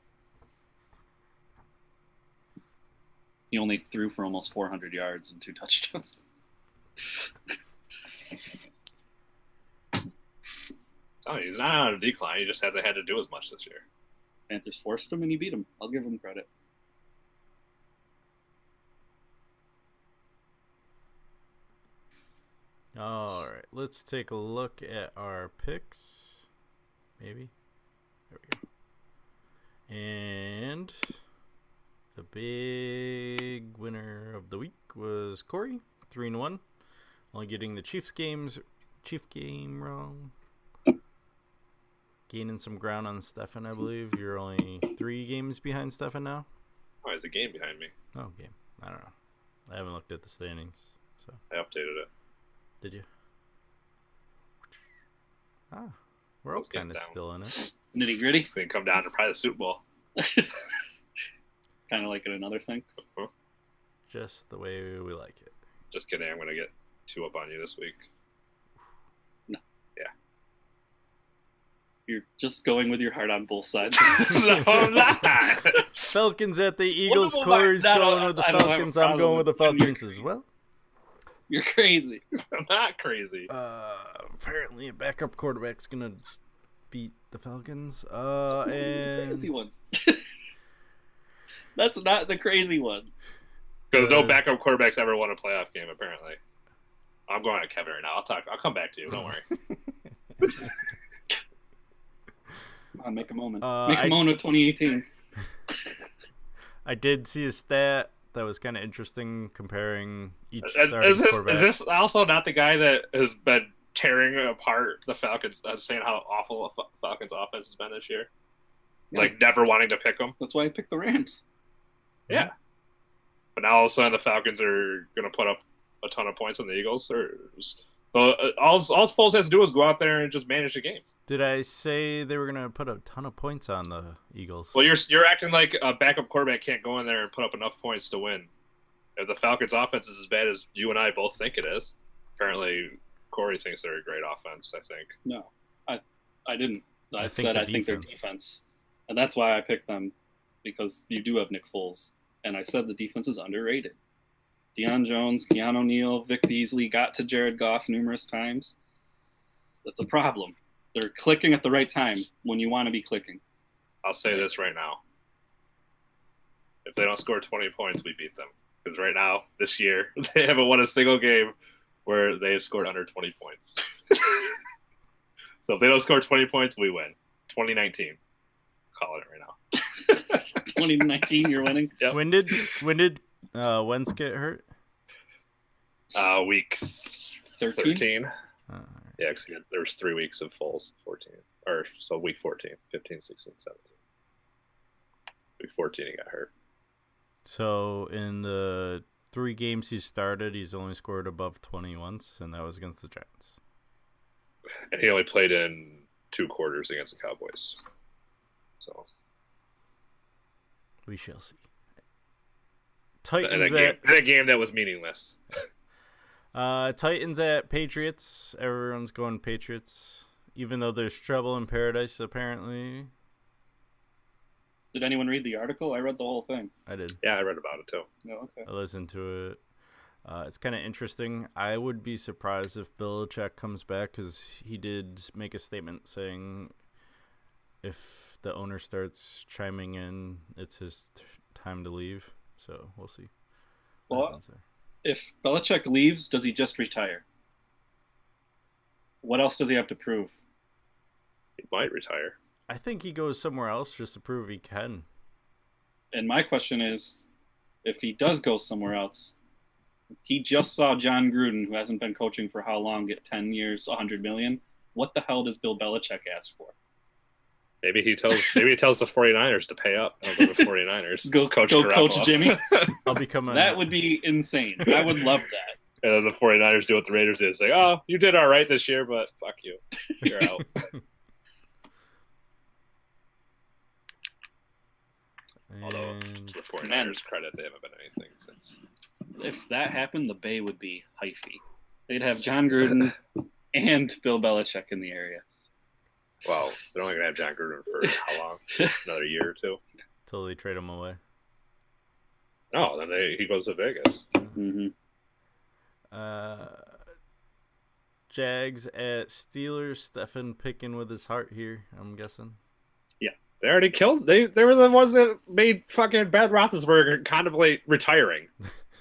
He only threw for almost 400 yards and 2 touchdowns. Oh, he's not on a decline. He just hasn't had to do as much this year. Panthers forced him, and he beat him. I'll give him credit. All right, let's take a look at our picks. Maybe. There we go. And the big winner of the week was Corey, 3-1. Only getting the Chief game wrong. Gaining some ground on Stefan, I believe. You're only 3 games behind Stefan now. Oh, there's a game behind me. Oh, game. I don't know. I haven't looked at the standings. So I updated it. did you? Ah, we're all Let's get kind of down. still in it. Nitty gritty, It's going to come down to probably the Super Bowl. kind of like in another thing. Just the way we like it. Just kidding. I'm going to get 2 up on you this week. You're just going with your heart on both sides. No, I'm not. Falcons at the Eagles. Well, Corey's no, going with the I don't have a Falcons. I'm problem going with the with when you're Falcons as well. You're crazy. I'm not crazy. Apparently a backup quarterback's gonna beat the Falcons. And Crazy one. That's not the crazy one. Because no backup quarterbacks ever won a playoff game, apparently. I'm going at Kevin right now. I'll come back to you. Don't worry. Come on, make a moment. Make a moment of 2018. I did see a stat that was kind of interesting comparing each Is starting this quarterback. also not the guy that has been tearing apart the Falcons, saying how awful Falcons offense has been this year. Like never wanting to pick them. That's why I picked the Rams. Yeah. But now all of a sudden the Falcons are going to put up a ton of points on the Eagles. So all Foles has to do is go out there and just manage the game. Did I say they were going to put a ton of points on the Eagles? Well, you're acting like a backup quarterback can't go in there and put up enough points to win. If the Falcons' offense is as bad as you and I both think it is, apparently Corey thinks they're a great offense, I think. No, I didn't. I think said their I think their defense. defense. And that's why I picked them, because you do have Nick Foles. And I said the defense is underrated. Deion Jones, Keanu Neal, Vic Beasley got to Jared Goff numerous times. That's a problem. They're clicking at the right time when you want to be clicking. I'll say this right now. If they don't score 20 points, we beat them. Because right now, this year, they haven't won a single game where they have scored under 20 points. So if they don't score 20 points, we win. 2019. Call it right now. 2019, you're winning. Yep. When did Wentz get hurt? Week 13. Uh, Yeah, because there was 3 weeks of Foles, 14. Or so week 14, 15, 16, 17. Week 14, he got hurt. So in the 3 games he started, he's only scored above 20 once, and that was against the Giants. And he only played in 2 quarters against the Cowboys. So We shall see. in Titans a game that was meaningless. Titans at Patriots. Everyone's going Patriots, even though there's trouble in paradise apparently. Did anyone read the article? I read the whole thing. I did. Yeah, I read about it too. Oh, okay. I listened to it. It's kind of interesting. I would be surprised if Belichick comes back, because he did make a statement saying if the owner starts chiming in, it's his time to leave. So we'll see. what Well, happens there. if Belichick leaves, does he just retire? What else does he have to prove? He might retire. I think he goes somewhere else just to prove he can. And my question is, if he does go somewhere else, he just saw John Gruden, who hasn't been coaching for how long, get 10 years, $100 million. What the hell does Bill Belichick ask for? Maybe he tells the 49ers to pay up. I'll go to 49ers. Go coach Jimmy. I'll become a That would be insane. I would love that. And then the 49ers do what the Raiders did. Say, oh, you did all right this year, but fuck you. You're out. Although, And to the 49ers credit, they haven't been anything since. If that happened, the Bay would be hyphy. They'd have John Gruden and Bill Belichick in the area. Well, they're only going to have John Gruden for how long? Another year or two? till they trade him away. No, then he goes to Vegas. Mm-hmm. Jags at Steelers. Stefan picking with his heart here, I'm guessing. They already killed. They were the ones that made fucking Ben Roethlisberger contemplate retiring.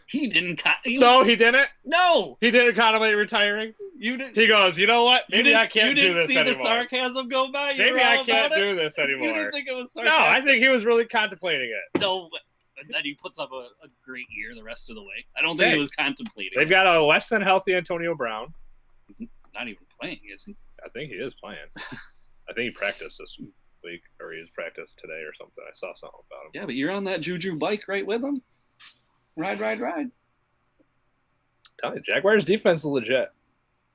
He didn't. No, he didn't. No, He didn't contemplate retiring. you didn't. He goes, you know what? Maybe I You can't do didn't this see anymore. the sarcasm go by. You Maybe were I all can't about do it? this You anymore. didn't think it was No, sarcasm. I think he was really contemplating it. No, and then he puts up a great year the rest of the way. I don't think he was contemplating. They've got a less than healthy Antonio Brown. He's not even playing, is he? I think he is playing. I think he practiced this week, or he has practiced today or something. I saw something about him. Yeah, but you're on that Juju bike right with him. Ride. Tell you, Jaguars defense is legit.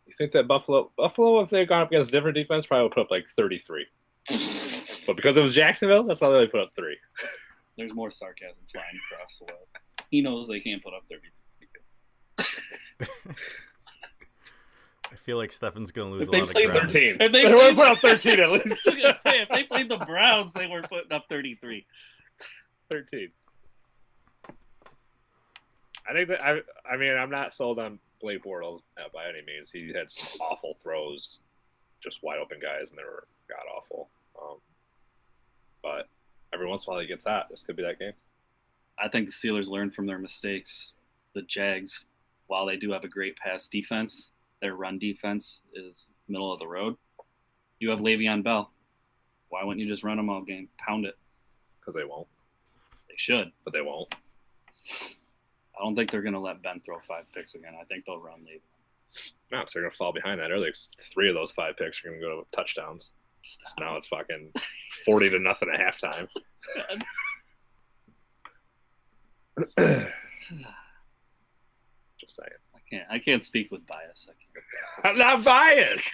You think that Buffalo, if they had gone up against a different defense, probably would put up like 33. But because it was Jacksonville, that's why they only put up 3. There's more sarcasm flying across the web. He knows they can't put up 30. I feel like Stefan's going to lose If a they lot of played ground. 13. If They they would played, put up 13 at I least. was gonna say, if they played the Browns, they were putting up 33. 13. I think that I mean I'm not sold on Blake Bortles by any means. He had some awful throws, just wide open guys, and they were god awful. But every once in a while he gets hot. This could be that game. I think the Steelers learned from their mistakes. The Jags, while they do have a great pass defense, their run defense is middle of the road. You have Le'Veon Bell. Why wouldn't you just run them all game? Pound it. Because they won't. They should. But they won't. I don't think they're going to let Ben throw 5 picks again. I think they'll run Le'Veon. No, so they're gonna fall behind that early. 3 of those 5 picks are gonna go to touchdowns. So now it's fucking 40-0 at halftime. Just saying. I can't speak with bias. I'm not biased.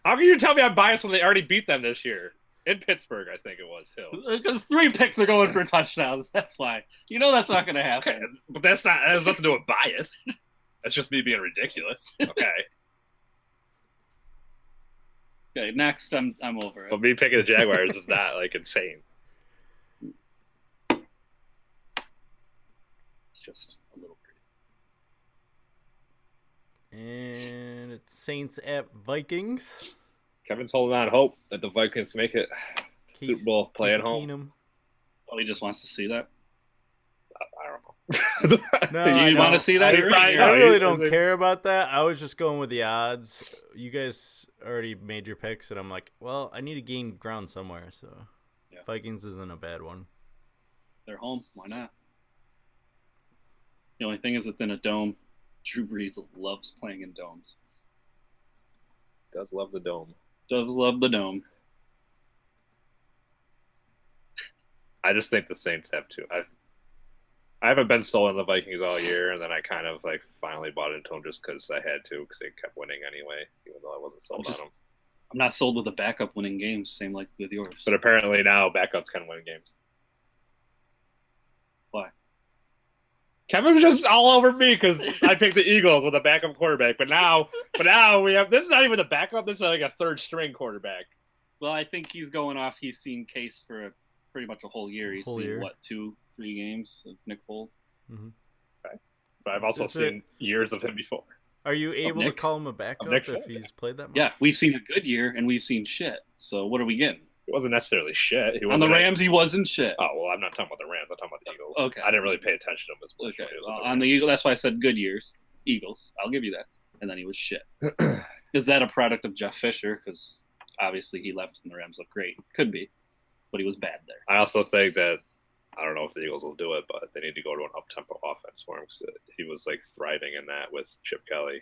How can you tell me I'm biased when they already beat them this year? In Pittsburgh, I think it was, too. Because 3 picks are going for touchdowns. That's why. You know that's not going to happen. Okay, but that has nothing to do with bias. That's just me being ridiculous. Okay. Okay, next, I'm over it. But me picking the Jaguars is not, like, insane. It's just a little pretty. And it's Saints at Vikings. Kevin's holding on hope that the Vikings make it Super Bowl play at home. Keenum. Oh, he just wants to see that? I don't know. No, You want to see that? I really don't care about that. I was just going with the odds. You guys already made your picks, and I'm like, well, I need to gain ground somewhere. So Yeah. Vikings isn't a bad one. They're home. Why not? The only thing is it's in a dome. Drew Brees loves playing in domes. Does love the dome. Does love the dome. I just think the Saints have to. I haven't been sold on the Vikings all year, and then I kind of like finally bought into them just because I had to, because they kept winning anyway, even though I wasn't sold on them. I'm not sold with a backup winning games, same like with yours. But apparently now backups can win games. Why? Kevin was just all over me because I picked the Eagles with a backup quarterback, but now we have, this is not even the backup. This is like a third string quarterback. Well, I think he's going off. He's seen Case for pretty much a whole year. He's seen what, 2-3 games of Nick Foles. Mm-hmm. Okay. But I've also seen years of him before. Are you able to Nick? call him a backup Nick if Foles. he's played that much? Yeah, we've seen a good year and we've seen shit. So what are we getting? He wasn't necessarily shit. He On the wasn't Rams, he wasn't shit. Oh, well, I'm not talking about the Rams. I'm talking about the Eagles. Okay. I didn't really pay attention to him as much. Okay, It was well, with on the Rams. Eagles, that's why I said good years. Eagles, I'll give you that. And then he was shit. Is that a product of Jeff Fisher? Because obviously he left and the Rams look great. Could be, but he was bad there. I also think that, I don't know if the Eagles will do it, but they need to go to an up-tempo offense for him because he was like thriving in that with Chip Kelly.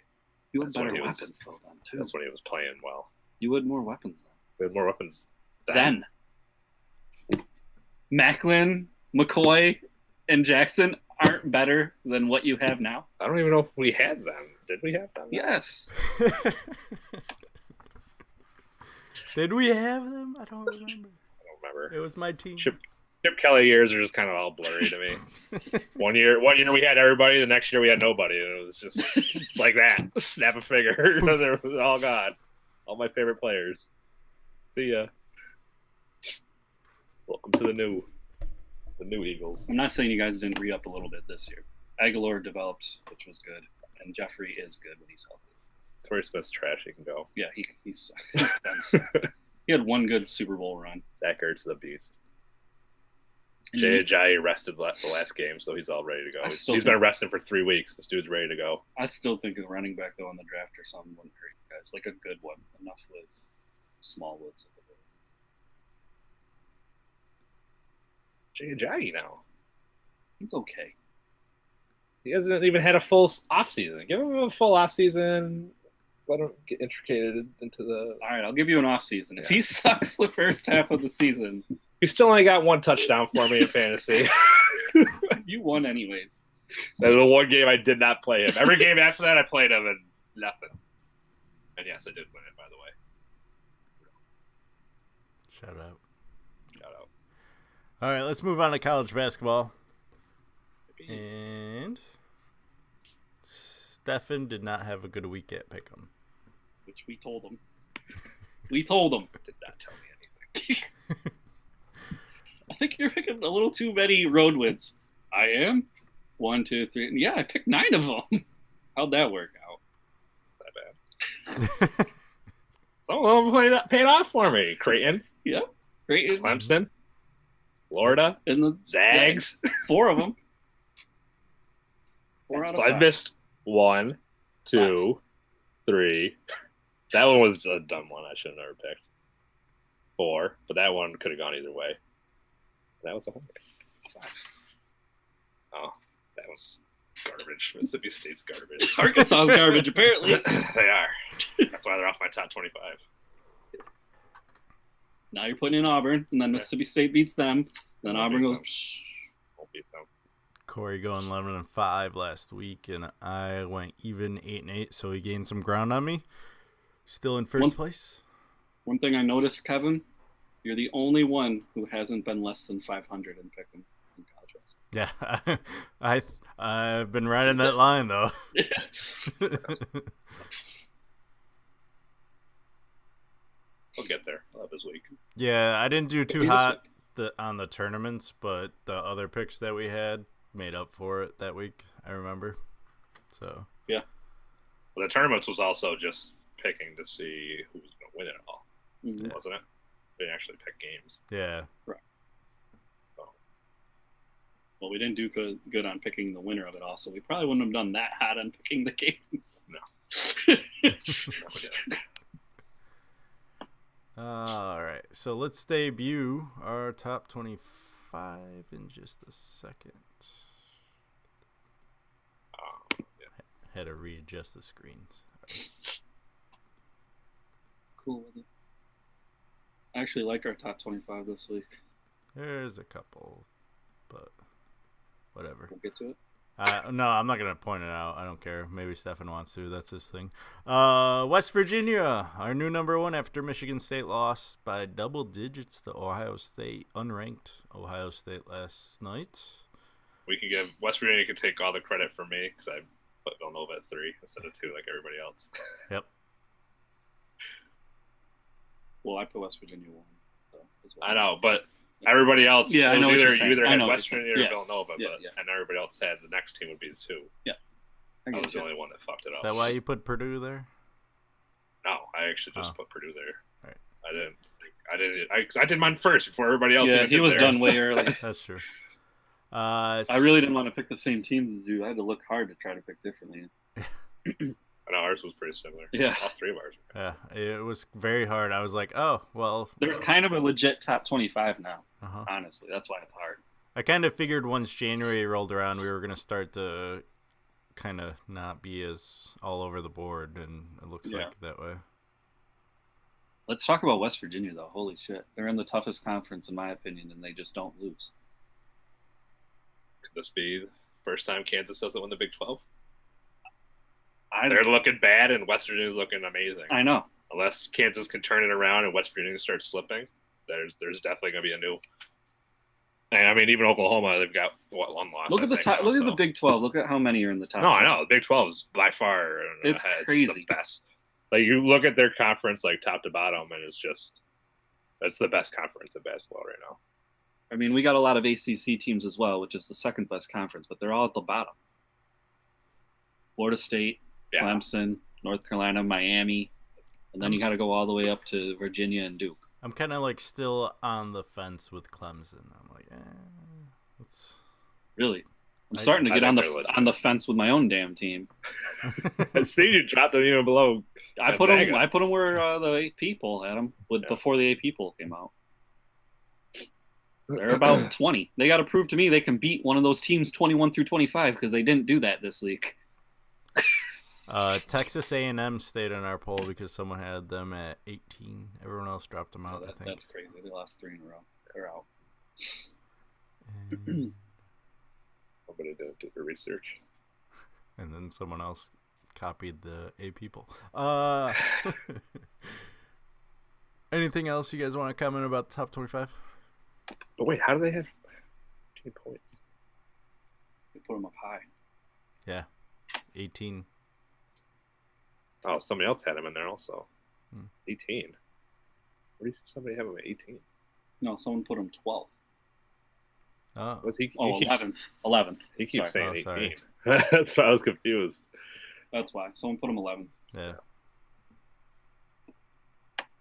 You had That's when better he was- weapons though then too. That's when he was playing well. You had more weapons We had more weapons then. Macklin, McCoy, and Jackson aren't better than what you have now. I don't even know if we had them. Did we have them? Yes. Did we have them? I don't remember. I don't remember. It was my team. Chip Kelly years are just kind of all blurry to me. One year we had everybody. The next year we had nobody, and it was just like that. Snap a finger. They were all gone. All my favorite players. See ya. Welcome to the new Eagles. I'm not saying you guys didn't re-up a little bit this year. Aguilar developed, which was good, and Jeffrey is good when he's healthy. Torrey Smith's trash. He can go. Yeah, he sucks. He had one good Super Bowl run. Zach Ertz is a beast. And Jay you- Ajayi rested the last game, so he's all ready to go. I He's still been think- resting for 3 weeks. This dude's ready to go. I still think a running back though in the draft or something wouldn't hurt you guys. Like a good one, enough with Smallwoods. Jay Ajayi now. He's okay. He hasn't even had a full off season. Give him a full off season. Let him get intricated into the. All right, I'll give you an off season. If he sucks the first half of the season, He still only got 1 touchdown for me in fantasy. you won anyways. That was the one game I did not play him. Every game after that, I played him and nothing. And yes, I did win it, by the way. Shout out. Shout out. All right, let's move on to college basketball. And Stefan did not have a good week at Pick'em. Which we told him. We told him. Did not tell me anything. I think you're picking a little too many road wins. I am. 1, 2, 3. Yeah, I picked 9 of them. How'd that work out? Not bad. Some of them paid off for me. Creighton, Yep. Great. Clemson, Florida, And the Zags. 4 of them. 4 out of So 5. I missed 1, 2, 3. That one was a dumb one. I should have never picked 4, but that one could have gone either way. That was a 5. Oh, that was Garbage. Mississippi State's garbage. Arkansas is garbage, apparently. They are. That's why they're off my top 25. Now you're putting in Auburn, and then Mississippi State beats them. Then Auburn goes. Psh. Won't beat them. Corey going 11-5 last week, and I went even 8-8, so he gained some ground on me. Still in first place. One thing I noticed, Kevin, you're the only one who hasn't been less than 500 in picking in college wrestling. Yeah, I've been riding that line though. He'll get there. I'll have his week. Yeah, I didn't do too Maybe this hot on the tournaments, but the other picks that we had made up for it that week. I remember. So yeah, well, the tournaments was also just picking to see who was going to win it all, wasn't it? They didn't actually pick games. Yeah. Right. So, well, we didn't do good on picking the winner of it all, so we probably wouldn't have done that hot on picking the games. No. All right, so let's debut our top 25 in just a second. Had to readjust the screens. Cool with it. I actually like our top 25 this week. There's a couple, but whatever. We'll get to it. No, I'm not going to point it out. I don't care. Maybe Stefan wants to. That's his thing. West Virginia, our new number one after Michigan State lost by double digits to Ohio State, unranked Ohio State last night. We can give West Virginia can take all the credit for me because I put Villanova at 3 instead of 2 like everybody else. Yep. Well, I put West Virginia 1. So, as well. I know, but everybody else, yeah, it was I know either, what you're you either saying. had West Virginia or Villanova, yeah, and everybody else had the next team would be the 2. Yeah. I was the only one that fucked it Is up. that why you put Purdue there? No, I actually just put Purdue there. Right. I did mine first before everybody else. Yeah, even he did was theirs. done way early. That's true. I really didn't want to pick the same teams as you. I had to look hard to try to pick differently. I know ours was pretty similar. Yeah. All 3 of ours. Yeah, it was very hard. I was like, oh, well. There's kind of a legit top 25 now, Uh-huh. honestly. That's why it's hard. I kind of figured once January rolled around, we were going to start to kind of not be as all over the board, and it looks like that way. Let's talk about West Virginia, though. Holy shit. They're in the toughest conference, in my opinion, and they just don't lose. Could this be the first time Kansas doesn't win the Big 12? I They're looking bad, and West Virginia's looking amazing. I know. Unless Kansas can turn it around and West Virginia starts slipping, there's definitely going to be a new. And I mean, even Oklahoma, they've got one loss. Look at the top. Look at the Big 12. Look at how many are in the top. No, I know. The Big 12 is by far It's ahead. crazy. It's the best. Like, you look at their conference, like, top to bottom, and that's the best conference in basketball right now. I mean, we got a lot of ACC teams as well, which is the second best conference, but they're all at the bottom. Florida State, Clemson, North Carolina, Miami, and then you got to go all the way up to Virginia and Duke. I'm kind of like still on the fence with Clemson. I'm like, let's. Really, I'm starting to get on the fence with my own damn team. See, you dropped them even below. I put them where the AP poll had them before the AP poll came out. They're about 20. They got to prove to me they can beat one of those teams 21 through 25 because they didn't do that this week. Texas A&M stayed in our poll because someone had them at 18. Everyone else dropped them out. I think that's crazy. They lost 3 in a row. They're out. Somebody didn't do their research. And then someone else copied the AP poll. Anything else you guys want to comment about the top 25? But wait, how do they have 18 points? They put them up high. Yeah, 18. Oh, somebody else had him in there also. 18. Where do you see somebody have him at 18? No, someone put him 12. Oh, 11. He keeps saying 18. Sorry. That's why I was confused. That's why. Someone put him 11. Yeah.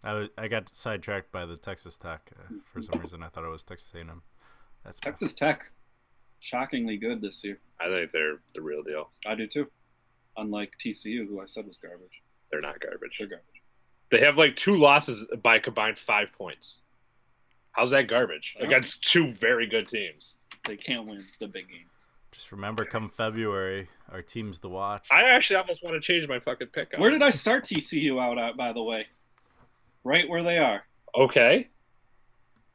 I got sidetracked by the Texas Tech for some reason. I thought it was Texas A&M. That's Texas Tech, shockingly good this year. I think they're the real deal. I do too. Unlike TCU, who I said was garbage. They're not garbage. They're garbage. They have like 2 losses by combined 5 points. How's that garbage against 2 very good teams? They can't win the big game. Just remember, come February, our team's to watch. I actually almost want to change my fucking pick. Where did I start TCU out at, by the way? Right where they are. Okay.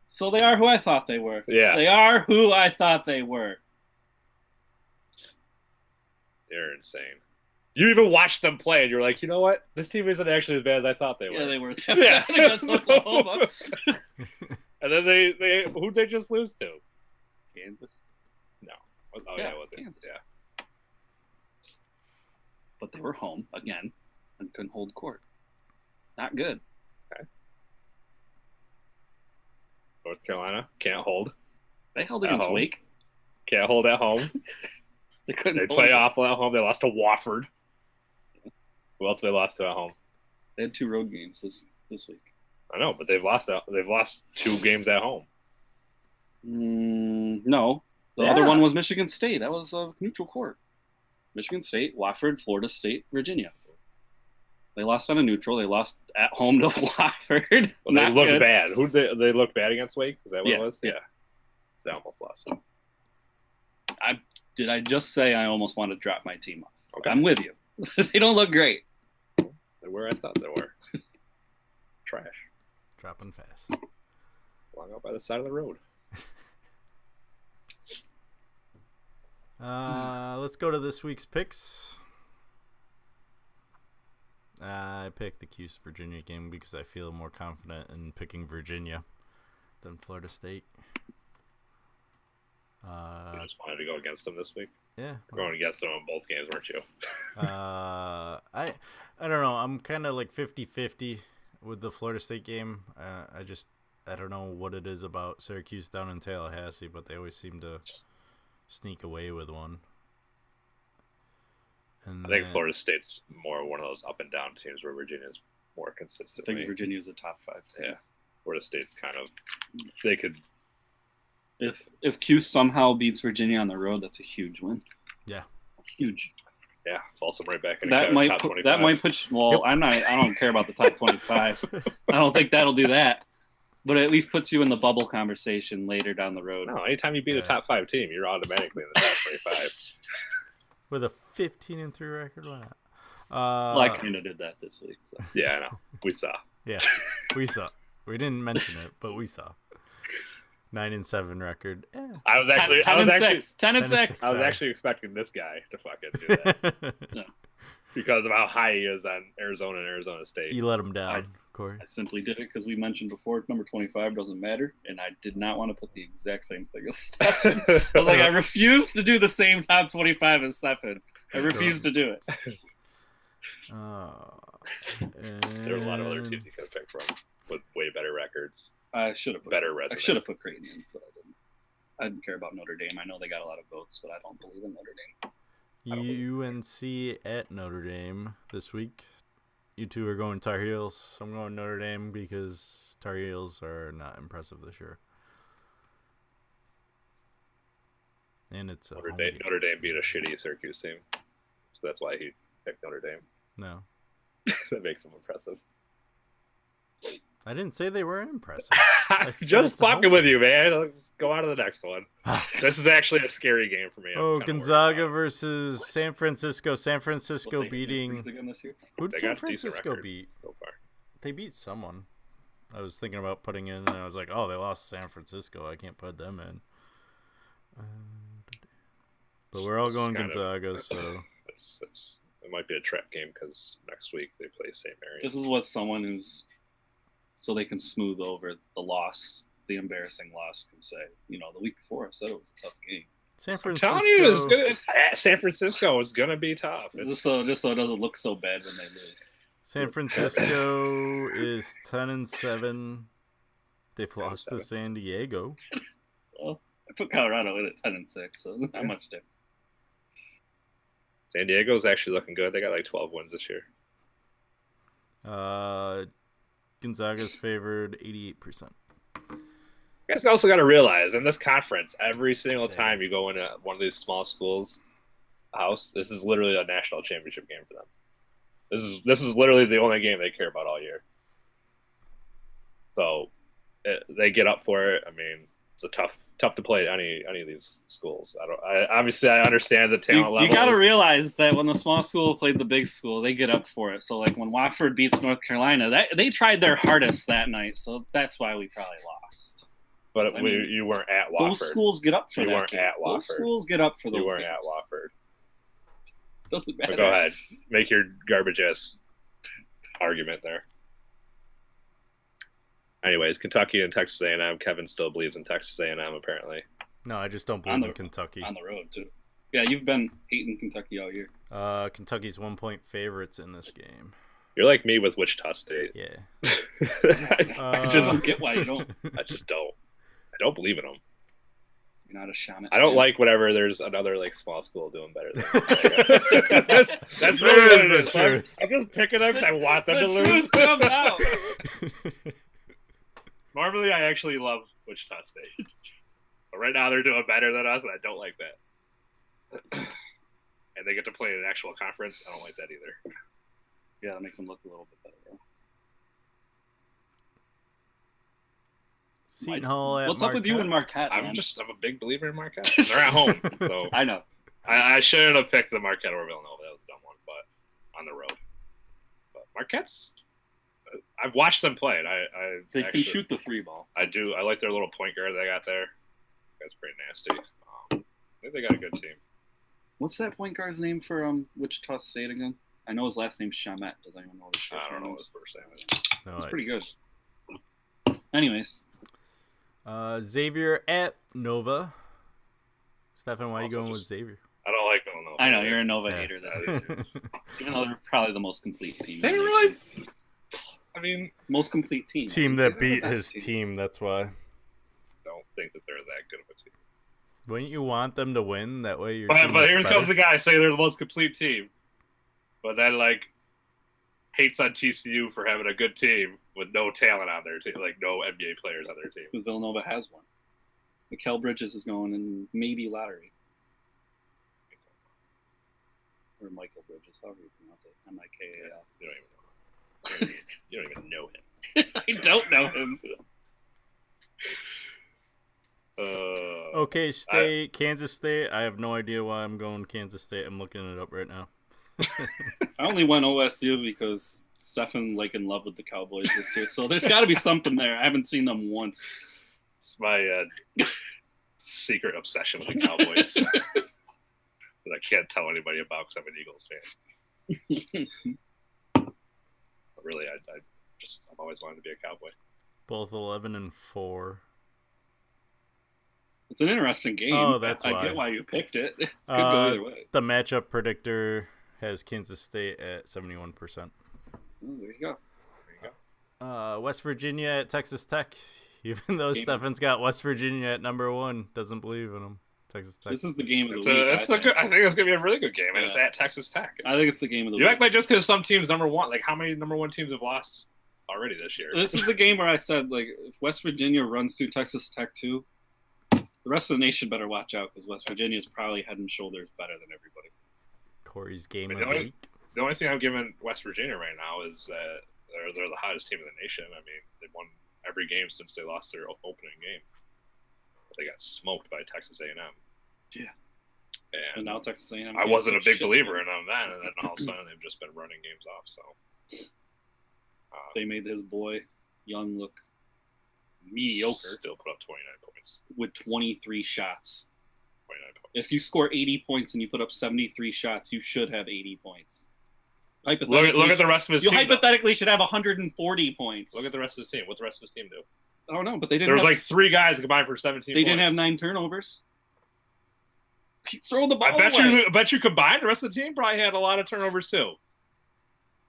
So they are who I thought they were. Yeah. They are who I thought they were. They're insane. You even watched them play, and you're like, you know what? This team isn't actually as bad as I thought they were. Yeah, they were. Yeah. Against Oklahoma. And then they who'd they just lose to? Kansas. No. Oh yeah, it was Kansas. Yeah. But they were home again and couldn't hold court. Not good. Okay. North Carolina can't hold. They held At against home. Wake. Can't hold at home. They couldn't They hold play it. awful at home. They lost to Wofford. Who else they lost to at home? They had 2 road games this week. I know, but they've lost 2 games at home. No. The Yeah. other one was Michigan State. That was a neutral court. Michigan State, Wofford, Florida State, Virginia. They lost on a neutral. They lost at home to Wofford. Well, they Not looked good. bad. Who they looked bad against Wake? Is that what Yeah, it was? yeah. They almost lost. Did I just say I almost want to drop my team off? Okay. I'm with you. They don't look great. They're where I thought they were. Trash. Dropping fast. Long out by the side of the road. Let's go to this week's picks. I picked the Cuse Virginia game because I feel more confident in picking Virginia than Florida State. You just wanted to go against them this week. Yeah. Going against them in both games, weren't you? I don't know. I'm kind of like 50-50 with the Florida State game. I don't know what it is about Syracuse down in Tallahassee, but they always seem to sneak away with one. And I think Florida State's more one of those up and down teams where Virginia's more I consistently. think Virginia's a top 5 team. Yeah. Florida State's kind of they could. If Cuse somehow beats Virginia on the road, that's a huge win. Yeah. Huge. Yeah, falls them right back in That the might top put, 25. that might put. Well, I don't care about the top 25. I don't think that'll do that. But it at least puts you in the bubble conversation later down the road. No, anytime you beat a top 5 team, you're automatically in the top 25. with a 15-3 record. Why not? Well, I kind of did that this week. So. Yeah, I know. We saw. Yeah, we saw. We didn't mention it, but we saw. 9-7 record. Eh. I was actually 10 and 6. 10 and 6. I was actually expecting this guy to fucking do that because of how high he is on Arizona and Arizona State. You let him down, Corey. I simply did it because we mentioned before number 25 doesn't matter, and I did not want to put the exact same thing as Stefan. I was like, I refuse to do the same top 25 as Stefan. I refuse to do it. There are a lot of other teams you could have picked from with way better records. I should have put better I resumes. should have put Creighton in, but I didn't. I didn't care about Notre Dame. I know they got a lot of votes, but I don't believe in Notre Dame. UNC at Notre Dame this week. You two are going Tar Heels. I'm going Notre Dame because Tar Heels are not impressive this year. And it's a Notre home Dame, game. Notre Dame beat a shitty Syracuse team, so that's why he picked Notre Dame. No, That makes him impressive. I didn't say they were impressive. said Just it's a home fucking with game. you, man. Let's go on to the next one. This is actually a scary game for me. I'm Oh, kinda worried Gonzaga about it. versus San Francisco. San Francisco What, they beating. again this year? Who did They San got a decent Francisco record beat? so far. They beat someone. I was thinking about putting in, and I was like, oh, they lost San Francisco. I can't put them in. But we're all This is going kind of- Gonzaga, so It might be a trap game because next week they play St. Mary's. This is what someone who's so they can smooth over the loss, the embarrassing loss, can say. You know, the week before I said it was a tough game. San I'm Francisco. telling you, it's San Francisco is gonna be tough. Just so it doesn't look so bad when they lose. San Francisco is 10-7. They've lost to San Diego. Well, I put Colorado in at 10 and 6, so not much difference. San Diego's actually looking good. They got like 12 wins this year. Gonzaga's favored 88%. You guys also got to realize in this conference, every single time you go into one of these small schools' house, this is literally a national championship game for them. This is literally the only game they care about all year. So they get up for it. I mean, it's a tough tough to play any of these schools. Obviously I understand the talent level. You got to realize that when the small school played the big school, they get up for it. So like when Wofford beats North Carolina, they tried their hardest that night. So that's why we probably lost. But you weren't at Wofford. Those schools get up for you that. weren't game. at Wofford. Those schools get up for those. You weren't games. at Wofford. Doesn't matter. But go ahead, make your garbage ass argument there. Anyways, Kentucky and Texas A&M. Kevin still believes in Texas A&M, apparently. No, I just don't believe in Kentucky. On the road, too. Yeah, you've been hating Kentucky all year. Kentucky's 1-point favorites in this game. You're like me with Wichita State. Yeah. I just don't get why you don't. I just don't. I don't believe in them. You're not a shaman. I don't like whenever there's another like small school doing better than them. That's really what it is. I'm just picking them because I want them to lose. Comes out. Normally, I actually love Wichita State. But right now, they're doing better than us, and I don't like that. And they get to play in an actual conference. I don't like that either. Yeah, that makes them look a little bit better. Seton Hall at What's Marquette. up with you and Marquette, man? I'm a big believer in Marquette. They're at home, so I know. I shouldn't have picked the Marquette or Villanova. That was a dumb one, but on the road. But Marquette's, I've watched them play, and They can shoot the three ball. I do. I like their little point guard they got there. That's pretty nasty. I think they got a good team. What's that point guard's name for Wichita State again? I know his last name's Shamet. Does anyone know his first name? I don't know what his first name is. No, It's pretty good. Anyways. Xavier at Nova. Stefan, why are you going with Xavier? I don't like Villanova. I know, you're a Nova hater this year. Even though they're probably the most complete team. They really... I mean... Most complete team. Team that beat his team, that's why. Don't think that they're that good of a team. Wouldn't you want them to win? That way your But team looks here better? comes the guy saying they're the most complete team. But then, like, hates on TCU for having a good team with no talent on their team. Like, no NBA players on their team. Because Villanova has one. Mikal Bridges is going in maybe lottery. Or Michael Bridges, however you pronounce it. M-I-K-A-L. You don't even know him. I don't know him. Okay, State, Kansas State. I have no idea why I'm going Kansas State. I'm looking it up right now. I only went OSU because Stefan in love with the Cowboys this year. So there's got to be something there. I haven't seen them once. It's my secret obsession with the Cowboys that I can't tell anybody about because I'm an Eagles fan. But really, I've always wanted to be a Cowboy. Both 11-4. It's an interesting game. Oh, that's why. I get why you picked it. It could go either way. The matchup predictor has Kansas State at 71%. Oh, there you go. West Virginia at Texas Tech. Even though Stefan's got West Virginia at number 1, doesn't believe in them. Texas Tech. This is the game of the week. I think it's going to be a really good game, and it's at Texas Tech. I think it's the game of the week. You act like just because some teams number 1, like how many number 1 teams have lost already this year? This is the game where I said, if West Virginia runs through Texas Tech too, the rest of the nation better watch out because West Virginia is probably head and shoulders better than everybody. Corey's game of the week. The only thing I'm giving West Virginia right now is that they're the hottest team in the nation. I mean, they've won every game since they lost their opening game. They got smoked by Texas A&M. Yeah. And now Texas A&M. I wasn't a big believer in them then, and then all of a sudden they've just been running games off. So they made his boy Young look mediocre. Still put up 29 points with 23 shots. 29 points. If you score 80 points and you put up 73 shots, you should have 80 points. Look at the rest of his team. You hypothetically should have 100 points. Look at the rest of his team. What's the rest of his team do? I don't know, but they didn't. There was 3 guys combined for 17 They points. didn't have 9 turnovers. He's throwing the ball I bet away. you. I bet you combined the rest of the team probably had a lot of turnovers too.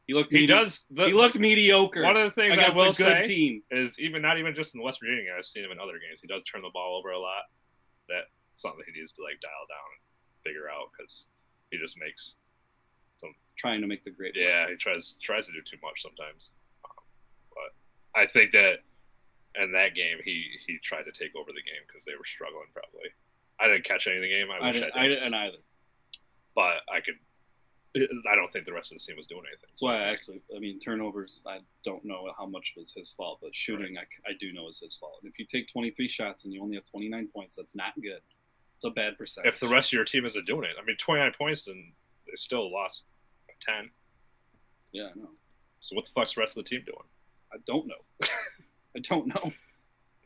He looked mediocre. One of the things I will say team. is not even just in the West Virginia game. I've seen him in other games. He does turn the ball over a lot. That's something he needs to dial down and figure out because he just makes some trying to make the great. Yeah, he tries to do too much sometimes. But I think that in that game he tried to take over the game because they were struggling probably. I didn't catch any of the game. I wish I did. I didn't either. But I could I don't think the rest of the team was doing anything. That's why I mean, turnovers, I don't know how much was his fault, but shooting, I do know is his fault. And if you take 23 shots and you only have 29 points, that's not good. It's a bad percentage. If the rest of your team isn't doing it, I mean, 29 points and they still lost 10. Yeah, I know. So what the fuck's the rest of the team doing? I don't know. I don't know.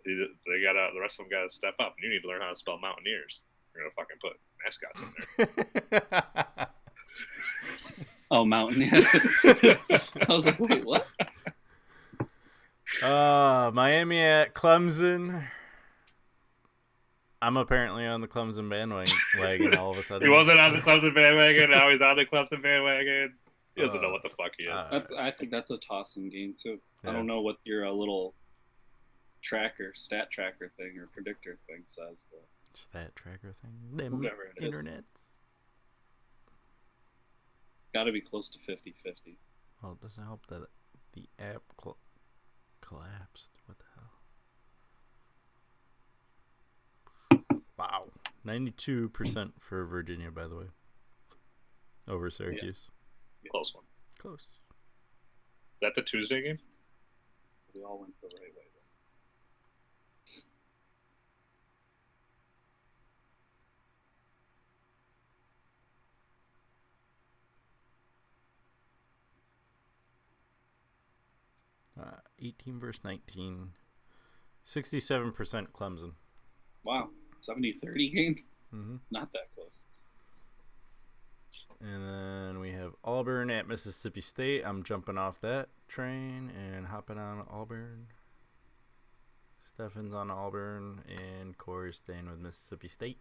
The rest of them gotta step up. You need to learn how to spell Mountaineers. You're gonna fucking put mascots in there. Oh, Mountain. Yeah. I was like, wait, what? Miami at Clemson. I'm apparently on the Clemson bandwagon all of a sudden. He wasn't on the Clemson bandwagon. Now he's on the Clemson bandwagon. He doesn't know what the fuck he is. I think that's a tossing game, too. Yeah. I don't know what your little stat tracker thing or predictor thing says. But Stat tracker thing. Them whatever it is. internets. Got to be close to 50-50. Well, it doesn't help that the app collapsed. What the hell? Wow. 92% for Virginia, by the way. Over Syracuse. Close one. Close. Is that the Tuesday game? We all went the right way. Uh, 18 versus 19. 67% Clemson. Wow. 70-30 game? Mm-hmm. Not that close. And then we have Auburn at Mississippi State. I'm jumping off that train and hopping on Auburn. Stefan's on Auburn, and Corey's staying with Mississippi State.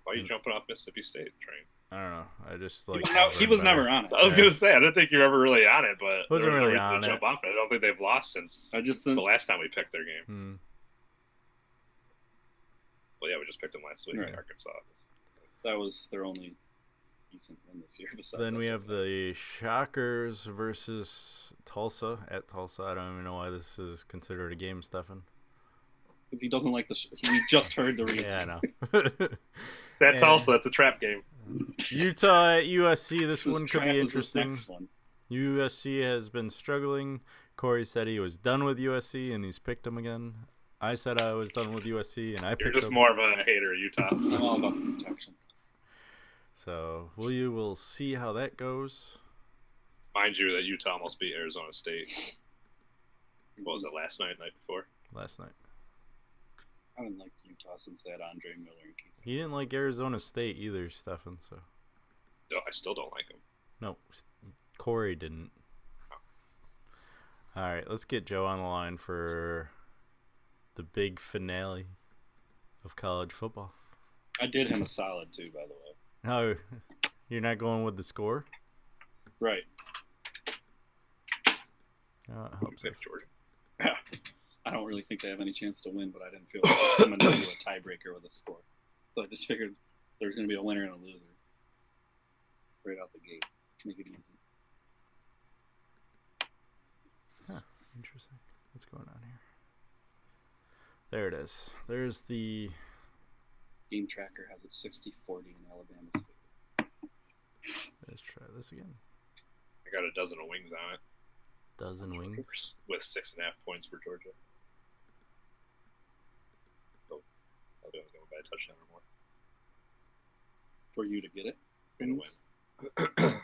Why are you jumping off Mississippi State train? I don't know. I just like. He was never on it. I was gonna say I didn't think you were ever really on it, but Wasn't there was no really reason to on it. jump off it. I don't think they've lost since I just the think last time we picked their game. Well, yeah, we just picked them last week Right. in Arkansas. that was their only decent win this year. Besides Then we us. have the Shockers versus Tulsa at Tulsa. I don't even know why this is considered a game, Stefan. Because he doesn't like we just heard the reason. Yeah, I know. It's at Tulsa. It's a trap game. Utah at USC. This This one could trap be is this interesting. next one. USC has been struggling. Corey said he was done with USC, and he's picked them again. I said I was done with USC, and I You're picked just them. more of a hater of Utah. I'm all about the protection. So we will see how that goes. Mind you, that Utah almost beat Arizona State. What was it, last night, night before? Last night. I haven't liked Utah since they had Andre Miller and Keith. He didn't like Arizona State either, Stefan. So No, I still don't like them. no, Corey didn't. All right, let's get Joe on the line for the big finale of college football. I did him a solid too, by the way. No, you're not going with the score? Right. I hope so. Pick Georgia. I don't really think they have any chance to win, but I didn't feel like coming into a tiebreaker with a score. So I just figured there's going to be a winner and a loser right out the gate. Make it easy. Huh, interesting. What's going on here? There it is. There's the... Game Tracker has it 60-40 in Alabama's favor. Let's try this again. I got a dozen of wings on it. Dozen wings. With 6.5 points for Georgia. So, I'll do it going by a touchdown or more. For you to get it? Gonna win.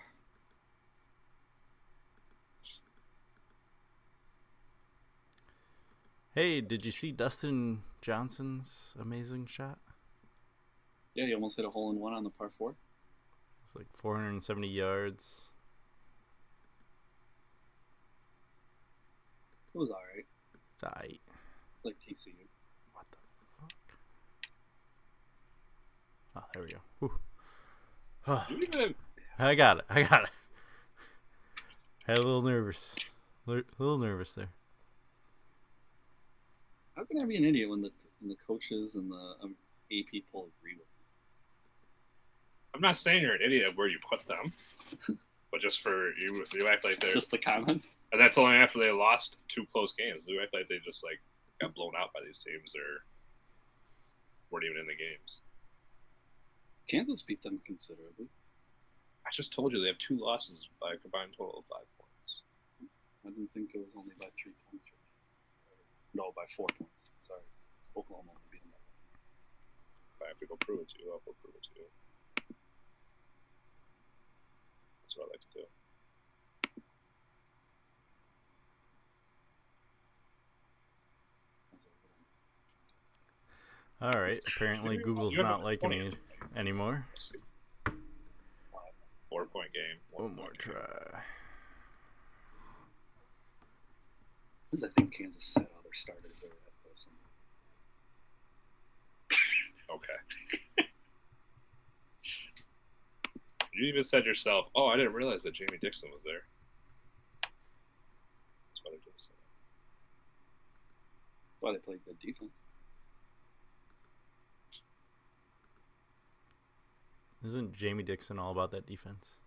Hey, did you see Dustin Johnson's amazing shot? Yeah, he almost hit a hole in one on the par 4. It's like 470 yards. It was alright. It's aight. Like TCU. What the fuck? Oh, there we go. Whew. You even I got it. Had a little nervous. Little nervous there. How can I be an idiot when the coaches and the AP poll agree with me? I'm not saying you're an idiot where you put them, but just for you act like they're Just the comments? and that's only after they lost 2 close games. You act like they just like got blown out by these teams or weren't even in the games. Kansas beat them considerably. I just told you they have 2 losses by a combined total of 5 points. I didn't think it was only by 3 points. No, by 4 points. Sorry. Oklahoma will beat them. If I have to go prove it to you, I'll go prove it to you. That's what I like to do. All right. Apparently, Google's not liking me anymore. Let's see. 4-point game. One more try. I think Kansas said other starters are at Wilson. Okay. You even said yourself, "Oh, I didn't realize that Jamie Dixon was there." That's what I just said. Well, they played good defense. Isn't Jamie Dixon all about that defense?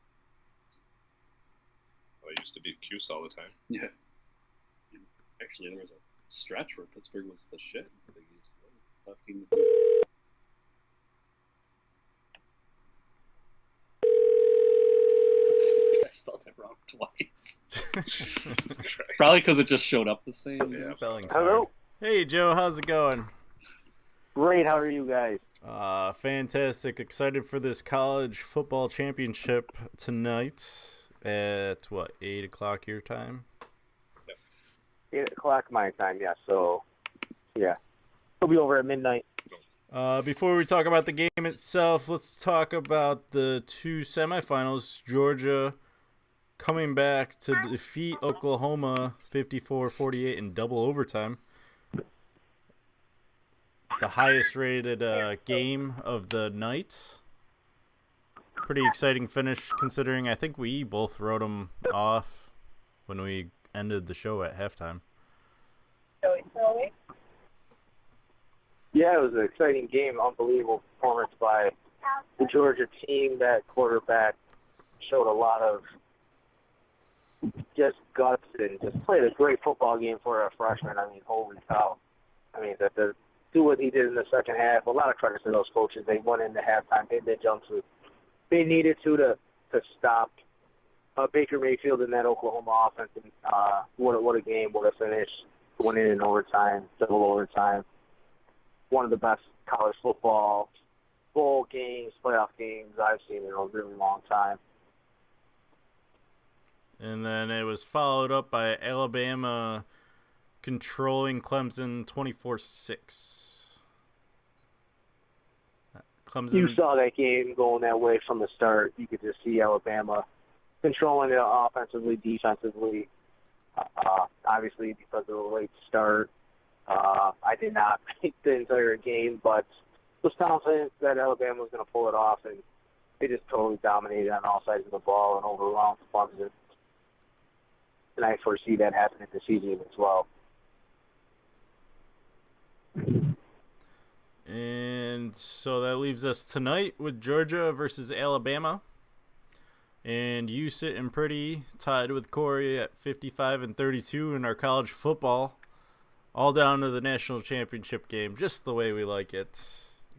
Well, I used to beat Cuse all the time. Yeah. Actually, there was a stretch where Pittsburgh was the shit. The Big East. Tough team to beat. I spelled it wrong twice. Probably because it just showed up the same. Yeah. Spelling's Hello. hard. Hey, Joe. How's it going? Great. How are you guys? Fantastic. Excited for this college football championship tonight at, 8 o'clock your time? 8 o'clock my time. Yeah. So, yeah, we'll be over at midnight. Before we talk about the game itself, let's talk about the 2 semifinals. Georgia coming back to defeat Oklahoma 54-48 in double overtime. The highest rated game of the night. Pretty exciting finish considering I think we both wrote them off when we ended the show at halftime. Yeah, it was an exciting game. Unbelievable performance by the Georgia team. That quarterback showed a lot of just guts and just played a great football game for a freshman. I mean, holy cow. I mean, to do what he did in the second half, a lot of credit to those coaches. They went into halftime, hit their jumpsuit. They needed to stop Baker Mayfield in that Oklahoma offense. And, what a game, what a finish. Winning in overtime, double overtime. One of the best college football bowl games, playoff games I've seen in a really long time. And then it was followed up by Alabama controlling Clemson 24-6. Clemson. You saw that game going that way from the start. You could just see Alabama controlling it offensively, defensively. Obviously, because of the late start, I did not pick the entire game, but was confident that Alabama was going to pull it off, and they just totally dominated on all sides of the ball and overwhelmed Clemson. And I foresee that happening this season as well. And so that leaves us tonight with Georgia versus Alabama. And you sitting pretty tied with Corey at 55-32 in our college football. All down to the national championship game, just the way we like it.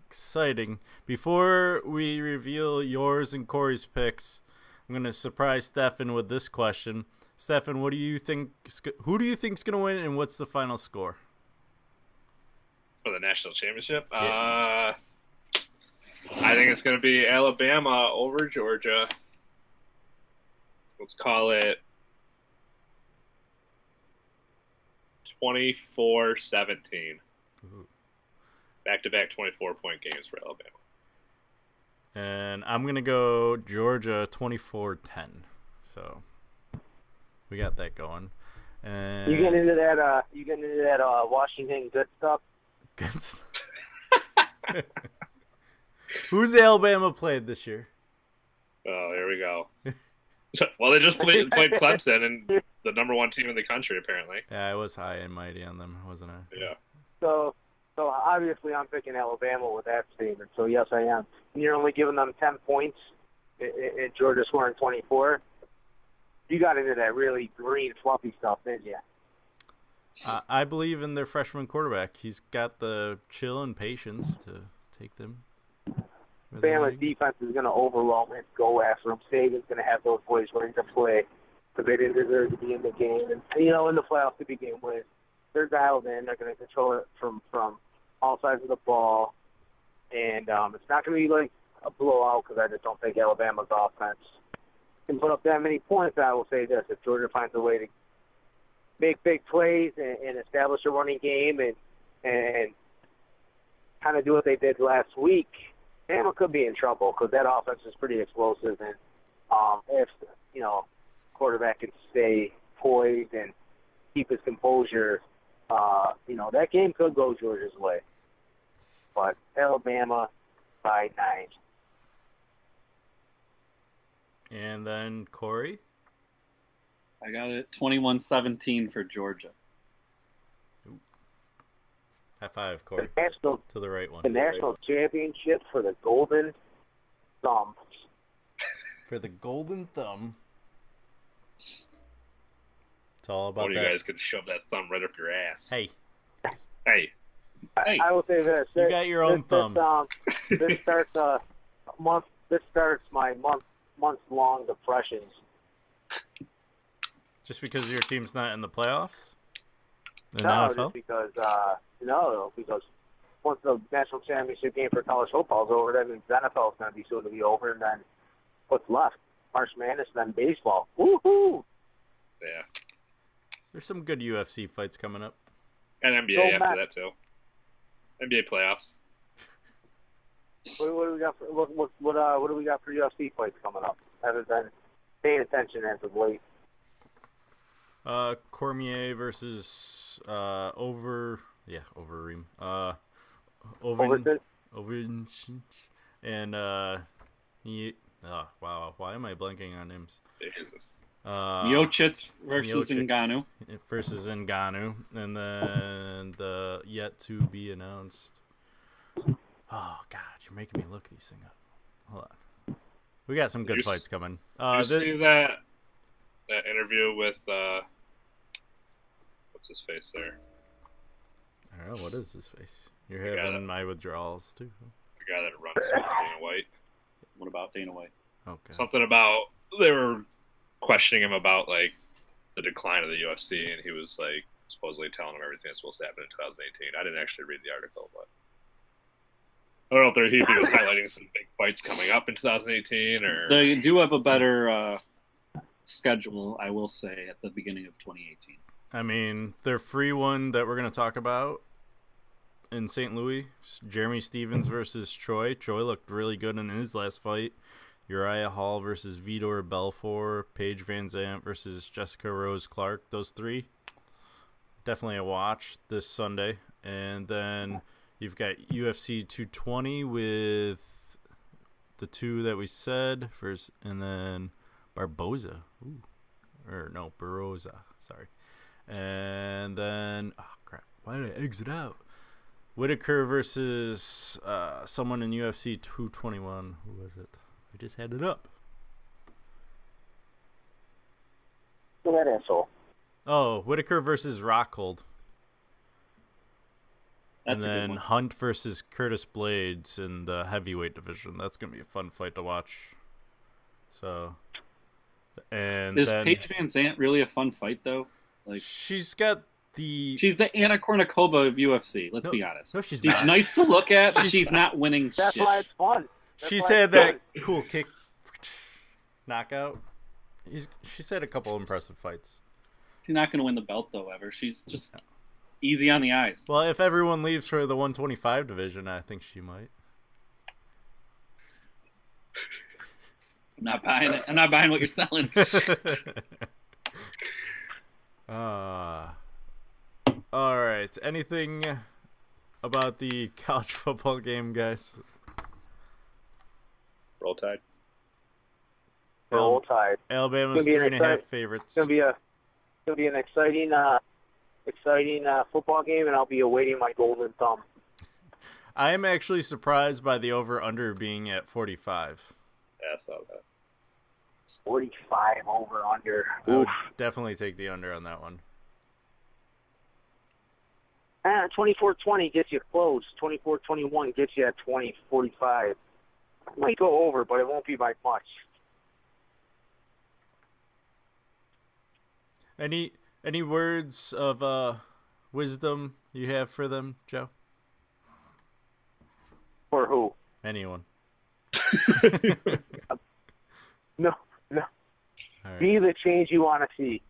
Exciting. Before we reveal yours and Corey's picks, I'm going to surprise Stefan with this question. Stefan, who do you think is going to win, and what's the final score? For the national championship? Yes. I think it's going to be Alabama over Georgia. Let's call it 24-17. Back-to-back 24-point games for Alabama. And I'm going to go Georgia 24-10. So we got that going. And You getting into that Washington good stuff? good stuff. Who's Alabama played this year? Oh, here we go. Well, they just played Clemson, and the number 1 team in the country, apparently. Yeah, I was high and mighty on them, wasn't I? Yeah. So obviously I'm picking Alabama with that statement. So yes, I am. And you're only giving them 10 points, and Georgia scoring 24. You got into that really green, fluffy stuff, didn't you? I believe in their freshman quarterback. He's got the chill and patience to take them Bama's defense is going to overwhelm and go after them. Saban's going to have those boys ready to play because they didn't deserve to be in the game. And, in the playoffs to begin with, they're dialed in. They're going to control it from all sides of the ball. And it's not going to be like a blowout because I just don't think Alabama's offense can put up that many points. I will say this: if Georgia finds a way to make big plays and establish a running game and kind of do what they did last week, Bama could be in trouble because that offense is pretty explosive. And if quarterback can stay poised and keep his composure, that game could go Georgia's way. But Alabama by 9. And then Corey? I got it 21-17 for Georgia. High five, Corey. To the right one. The national championship for the Golden Thumb. For the Golden Thumb. It's all about One of that. you guys could shove that thumb right up your ass. Hey. Hey. I will say this. You got your own thumb. This starts month. This starts my month-long depressions. Just because your team's not in the playoffs? In No, NFL? just because because once the national championship game for college football is over, that means the NFL is going to be soon to be over, and then what's left? March Madness, and then baseball. Woohoo! Yeah. There's some good UFC fights coming up. And NBA after that too. NBA playoffs. What do we got? What do we got for UFC fights coming up? I haven't been paying attention as of late. Cormier versus Overeem. Overeem. And wow, why am I blanking on names? Jesus. Miocic versus Ngannou. Versus Ngannou, and then the yet to be announced. Oh God, you're making me look these things up. Hold on, we got some good fights coming. Did you see that interview with what's his face there? I don't know, what is his face? You're having my withdrawals too. The guy that runs with Dana White. What about Dana White? Okay. Something about they were questioning him about like the decline of the UFC, and he was like supposedly telling him everything that's supposed to happen in 2018. I didn't actually read the article, but I don't know if he was highlighting some big fights coming up in 2018, or they do have a better schedule, I will say, at the beginning of 2018. I mean, their free one that we're going to talk about in St. Louis, Jeremy Stevens versus Troy. Troy looked really good in his last fight. Uriah Hall versus Vitor Belfort. Paige Van Zandt versus Jessica Rose Clark. Those three, definitely a watch this Sunday. And then you've got UFC 220 with the two that we said first, and then Barboza. Barboza. Sorry. And then, oh crap, why did I exit out? Whitaker versus someone in UFC 221. Who was it? I just had it up. Look at that asshole. Oh, Whitaker versus Rockhold. And That's a good then one. Hunt versus Curtis Blades in the heavyweight division. That's going to be a fun fight to watch. So, and Is then Paige Van Zandt really a fun fight, though? Like, she's got the... she's the Anna Kournikova of UFC, let's be honest. No, she's She's not. nice to look at, but she's not winning That's shit. why it's fun. She said that cool kick knockout. She said a couple impressive fights. She's not going to win the belt, though, ever. She's just easy on the eyes. Well, if everyone leaves for the 125 division, I think she might. I'm not buying it. I'm not buying what you're selling. All right. Anything about the college football game, guys? Roll Tide. Roll Tide. Alabama's It's gonna be an 3.5 favorites. It's gonna be an exciting football game, and I'll be awaiting my golden thumb. I am actually surprised by the over/under being at 45. Yeah, I saw that. 45 over under. I would definitely take the under on that one. 24-20 gets you close. 24-21 gets you at 20-45. I might go over, but it won't be by much. Any words of wisdom you have for them, Joe? For who? Anyone? No. All right. Be the change you want to see.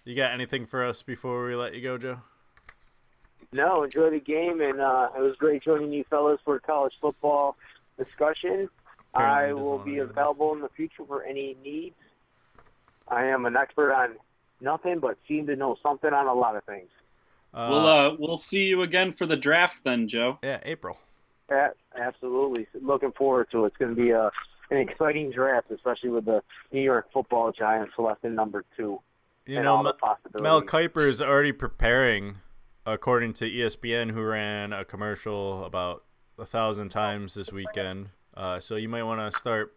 You got anything for us before we let you go, Joe? No, enjoy the game, and it was great joining you fellas for college football discussion. Apparently I he doesn't will wanna be hear this. available in the future for any needs. I am an expert on nothing, but seem to know something on a lot of things. We'll see you again for the draft then, Joe. Yeah, April. Yeah, absolutely. Looking forward to it. It's going to be an exciting draft, especially with the New York Football Giants selecting number 2. You and know, all the possibilities. Mel Kiper is already preparing, according to ESPN, who ran a commercial about 1,000 times this weekend. So you might want to start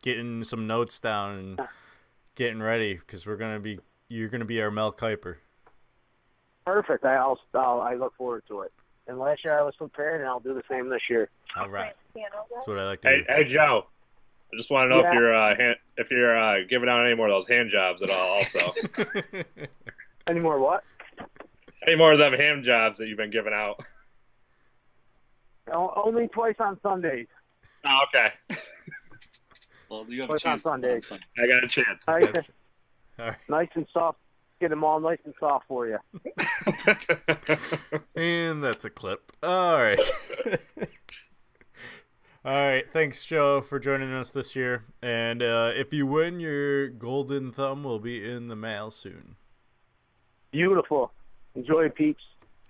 getting some notes down and getting ready, because you're gonna be our Mel Kiper. Perfect. I look forward to it. And last year I was prepared, and I'll do the same this year. All right, that's what I like to do. Hey, Joe. I just want to know Yeah. if you're giving out any more of those hand jobs at all. Also, Any more what? any more of them hand jobs that you've been giving out? Only twice on Sundays. Oh, okay. Well, you have a What's on chance. Sunday? I got a chance. Nice, All right. nice and soft. Get them all nice and soft for you. And that's a clip. All right. All right. Thanks, Joe, for joining us this year. And if you win, your golden thumb will be in the mail soon. Beautiful. Enjoy, peeps.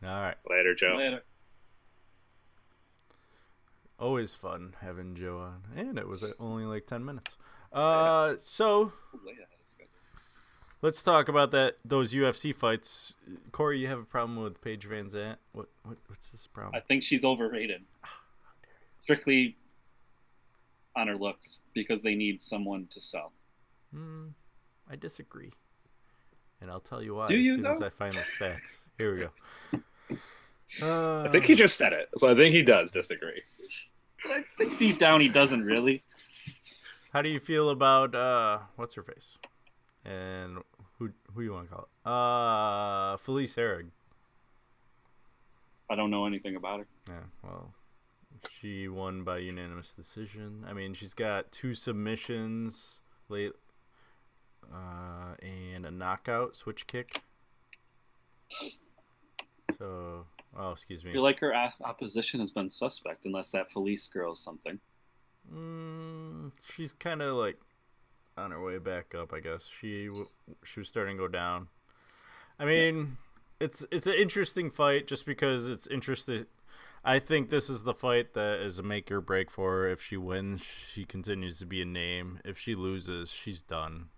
All right. Later, Joe. Later. Always fun having Joe on. And it was only like 10 minutes. So let's talk about those UFC fights. Corey, you have a problem with Paige Van Zandt? What's this I problem? think she's overrated. Strictly on her looks, because they need someone to sell. I disagree. And I'll tell you why Do as you, soon as though? I find the stats. Here we go. I think he just said it, so I think he does disagree. But I think deep down he doesn't really. How do you feel about what's her face? And who you want to call it? Felice Herrig. I don't know anything about her. Yeah, well, she won by unanimous decision. I mean, she's got 2 submissions late, and a knockout switch kick. So, excuse me. I feel like her opposition has been suspect, unless that Felice girl is something. She's kind of like on her way back up, I guess. She was starting to go down. I mean, it's an interesting fight just because it's interesting. I think this is the fight that is a make or break for her. If she wins, she continues to be a name. If she loses, she's done.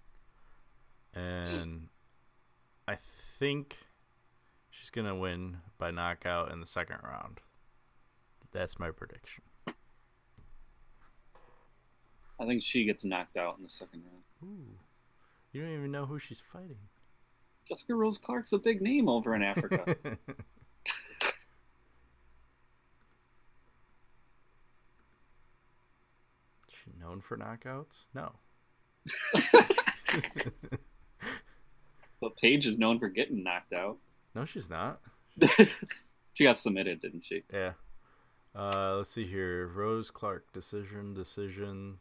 And I think she's going to win by knockout in the second round. That's my prediction. I think she gets knocked out in the second round. Ooh. You don't even know who she's fighting. Jessica Rose Clark's a big name over in Africa. She known for knockouts? No. But Paige is known for getting knocked out. No, she's not. She got submitted, didn't she? Yeah. Let's see here. Rose Clark, decision, TKO,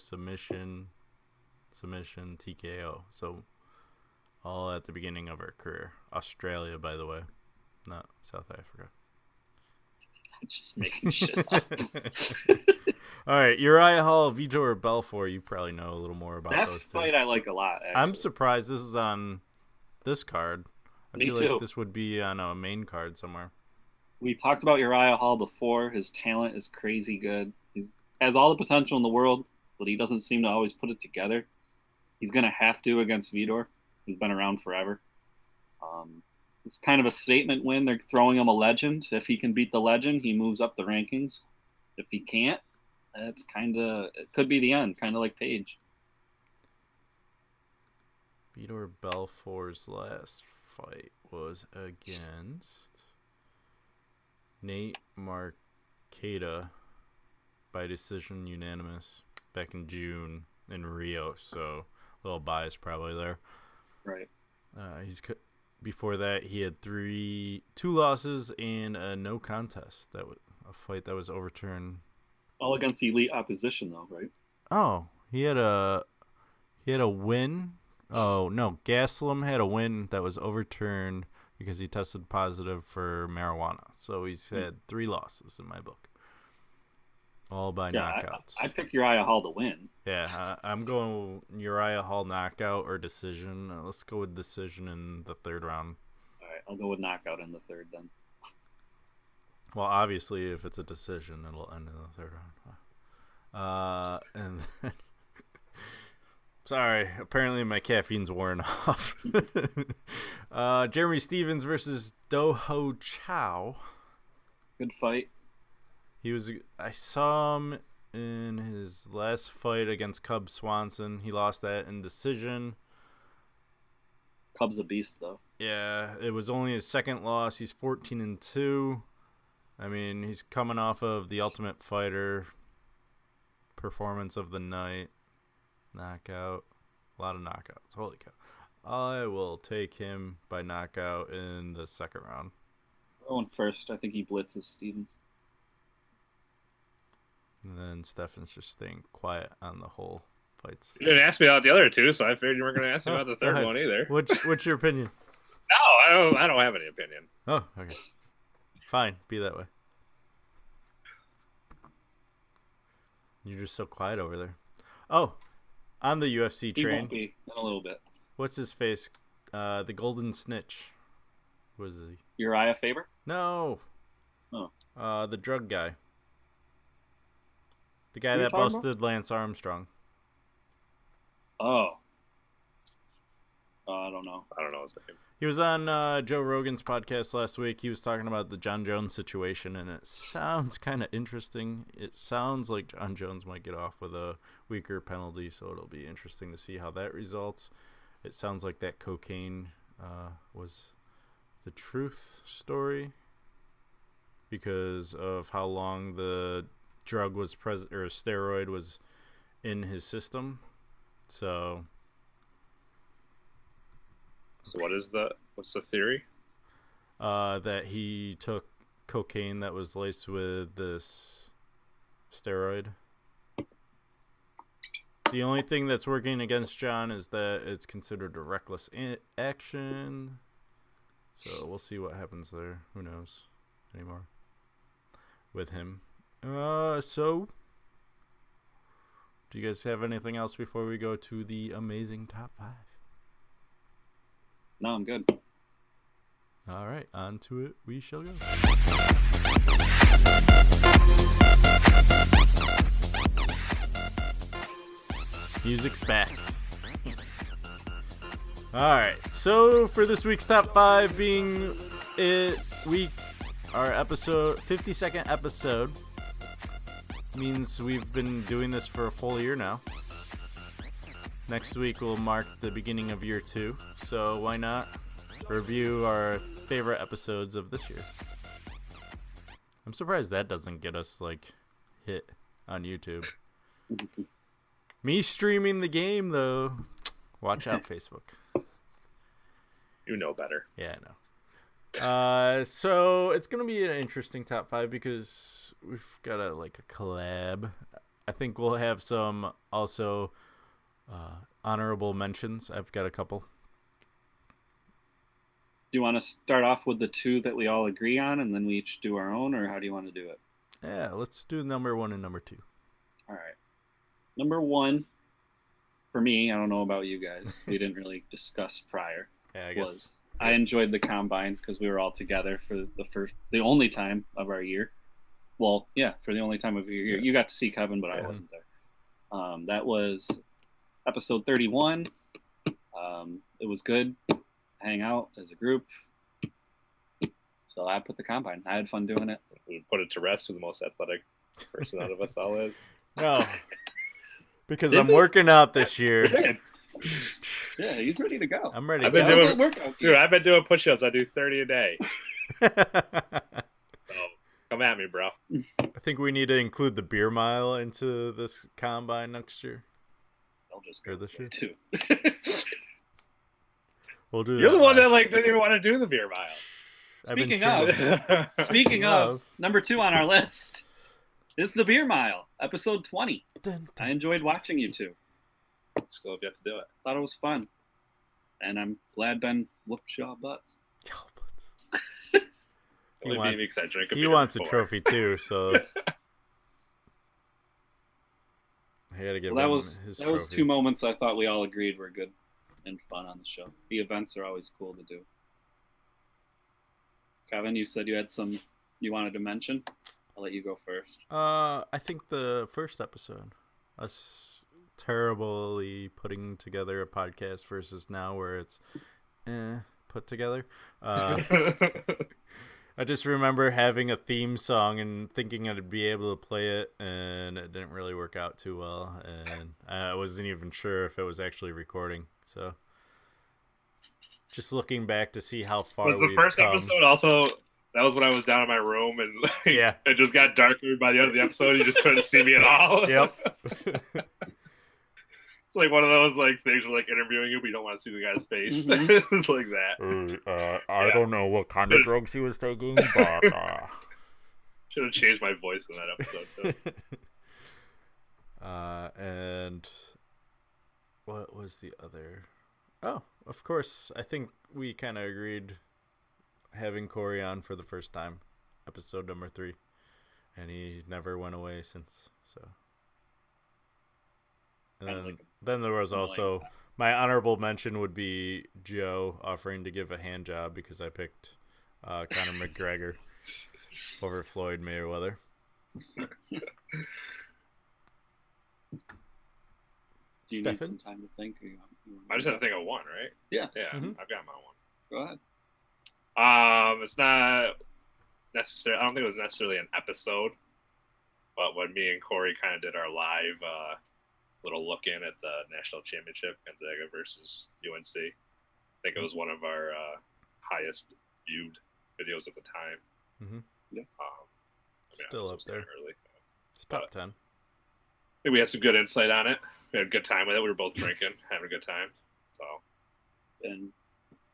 submission, TKO. So, all at the beginning of her career. Australia, by the way, not South Africa. I'm just making shit up. All right, Uriah Hall, Vitor Belfort. You probably know a little more about That those two. fight I like a lot, actually. I'm surprised this is on this card. I Me feel too. like this would be on a main card somewhere. We talked about Uriah Hall before. His talent is crazy good. He has all the potential in the world, but he doesn't seem to always put it together. He's going to have to against Vitor. He's been around forever. It's kind of a statement win. They're throwing him a legend. If he can beat the legend, he moves up the rankings. If he can't, it could be the end, kind of like Paige. Vitor Belfort's last fight was against Nate Marcada by decision unanimous back in June in Rio, so a little bias probably there. Right. Before that he had 2 losses and a no contest. A fight that was overturned. All against elite opposition, though, right? Oh, he had a win. Oh no, Gaslam had a win that was overturned because he tested positive for marijuana. So he's had 3 losses in my book, all by knockouts. I pick Uriah Hall to win. Yeah, I'm going Uriah Hall knockout or decision. Let's go with decision in the 3rd round. All right, I'll go with knockout in the 3rd then. Well, obviously, if it's a decision, it'll end in the 3rd round. And then, sorry, apparently my caffeine's worn off. Jeremy Stevens versus Doho Chow. Good fight. I saw him in his last fight against Cub Swanson. He lost that in decision. Cub's a beast, though. Yeah, it was only his 2nd loss. He's 14-2. I mean, he's coming off of the Ultimate Fighter performance of the night. Knockout. A lot of knockouts. Holy cow. I will take him by knockout in the 2nd round. Going first. I think he blitzes Stevens. And then Stefan's just staying quiet on the whole fights. You didn't ask me about the other 2, so I figured you weren't going to ask me about the 3rd one either. What's your opinion? No, I don't have any opinion. Oh, okay. Fine, be that way. You're just so quiet over there. Oh, on the UFC train. He won't be in a little bit. What's his face? The Golden Snitch. Was he? Uriah Faber? No. Oh. The drug guy. The guy Who that you talking busted Lance Armstrong. Oh. I don't know. I don't know his name. He was on Joe Rogan's podcast last week. He was talking about the John Jones situation, and it sounds kind of interesting. It sounds like John Jones might get off with a weaker penalty, so it'll be interesting to see how that results. It sounds like that cocaine was the truth story because of how long the drug was present, or steroid was in his system. So what's the theory? That he took cocaine that was laced with this steroid. The only thing that's working against John is that it's considered a reckless action. So we'll see what happens there. Who knows anymore with him. So do you guys have anything else before we go to the amazing top 5? No, I'm good. All right, on to it we shall go. Music's back. All right, so for this week's top 5 being our episode 52nd episode means we've been doing this for a full year now. Next week will mark the beginning of year 2, so why not review our favorite episodes of this year? I'm surprised that doesn't get us hit on YouTube. Me streaming the game though. Watch out, Facebook. You know better. Yeah, I know. So it's gonna be an interesting top 5 because we've got a collab. I think we'll have some also honorable mentions. I've got a couple. Do you want to start off with the 2 that we all agree on, and then we each do our own, or how do you want to do it? Yeah, let's do number 1 and number 2. All right. Number 1, for me, I don't know about you guys. We didn't really discuss prior. Yeah, I guess. I enjoyed the combine because we were all together for the only time of our year. Well, yeah, for the only time of your year. You got to see Kevin, but I wasn't there. That was episode 31. It was good. Hang out as a group. So I put the combine. I had fun doing it. We put it to rest who the most athletic person out of us all is. No. Because I'm working out this year. Yeah, he's ready to go. I'm ready. I've been doing push-ups. I do 30 a day. So Come at me, bro. I think we need to include the beer mile into this combine next year. I'll just Or go this year. too. We'll do You're that the one that last. didn't even want to do the beer mile. I've been Speaking training. Speaking of, Of. number 2 on our list is the Beer Mile, episode 20. Dun, I dun. enjoyed watching you two. Still have yet to do it. Thought it was fun, and I'm glad Ben whooped y'all butts. He Only being wants- eccentric. He wants a trophy too, so I gotta give Well, him that his was trophy. 2 moments I thought we all agreed were good and fun on the show. The events are always cool to do. Kevin, you said you had some you wanted to mention. I'll let you go first. I think the first episode, us terribly putting together a podcast versus now where it's put together. I just remember having a theme song and thinking I'd be able to play it, and it didn't really work out too well, and I wasn't even sure if it was actually recording. So, just looking back to see how far Was the we've first come. episode also? That was when I was down in my room and like, Yeah. it just got darker by the end of the episode. You just couldn't see me at all. Yep. It's like one of those like things where like interviewing you, but you don't want to see the guy's face. Mhm. It's like that. I Yeah. don't know what kind of drugs he was taking, but Should have changed my voice in that episode too. and what was the other? Oh, of course. I think we kind of agreed having Corey on for the first time, episode number 3, and he never went away since. So, and I then, like him. then there was I like also that. my honorable mention would be Joe offering to give a hand job because I picked Conor McGregor over Floyd Mayweather. Do you Stefan? need some time to think? Or you want I just had to think of one, right? Yeah. Yeah, Mhm. I've got my one. Go ahead. It's not necessary. I don't think it was necessarily an episode, but when me and Corey kind of did our live little look in at the national championship, Gonzaga versus UNC, I think it was one of our highest viewed videos at the time. Mhm. Yeah. Still up there. Early. It's top 10. I think we had some good insight on it. We had a good time with it. We were both drinking, having a good time. So And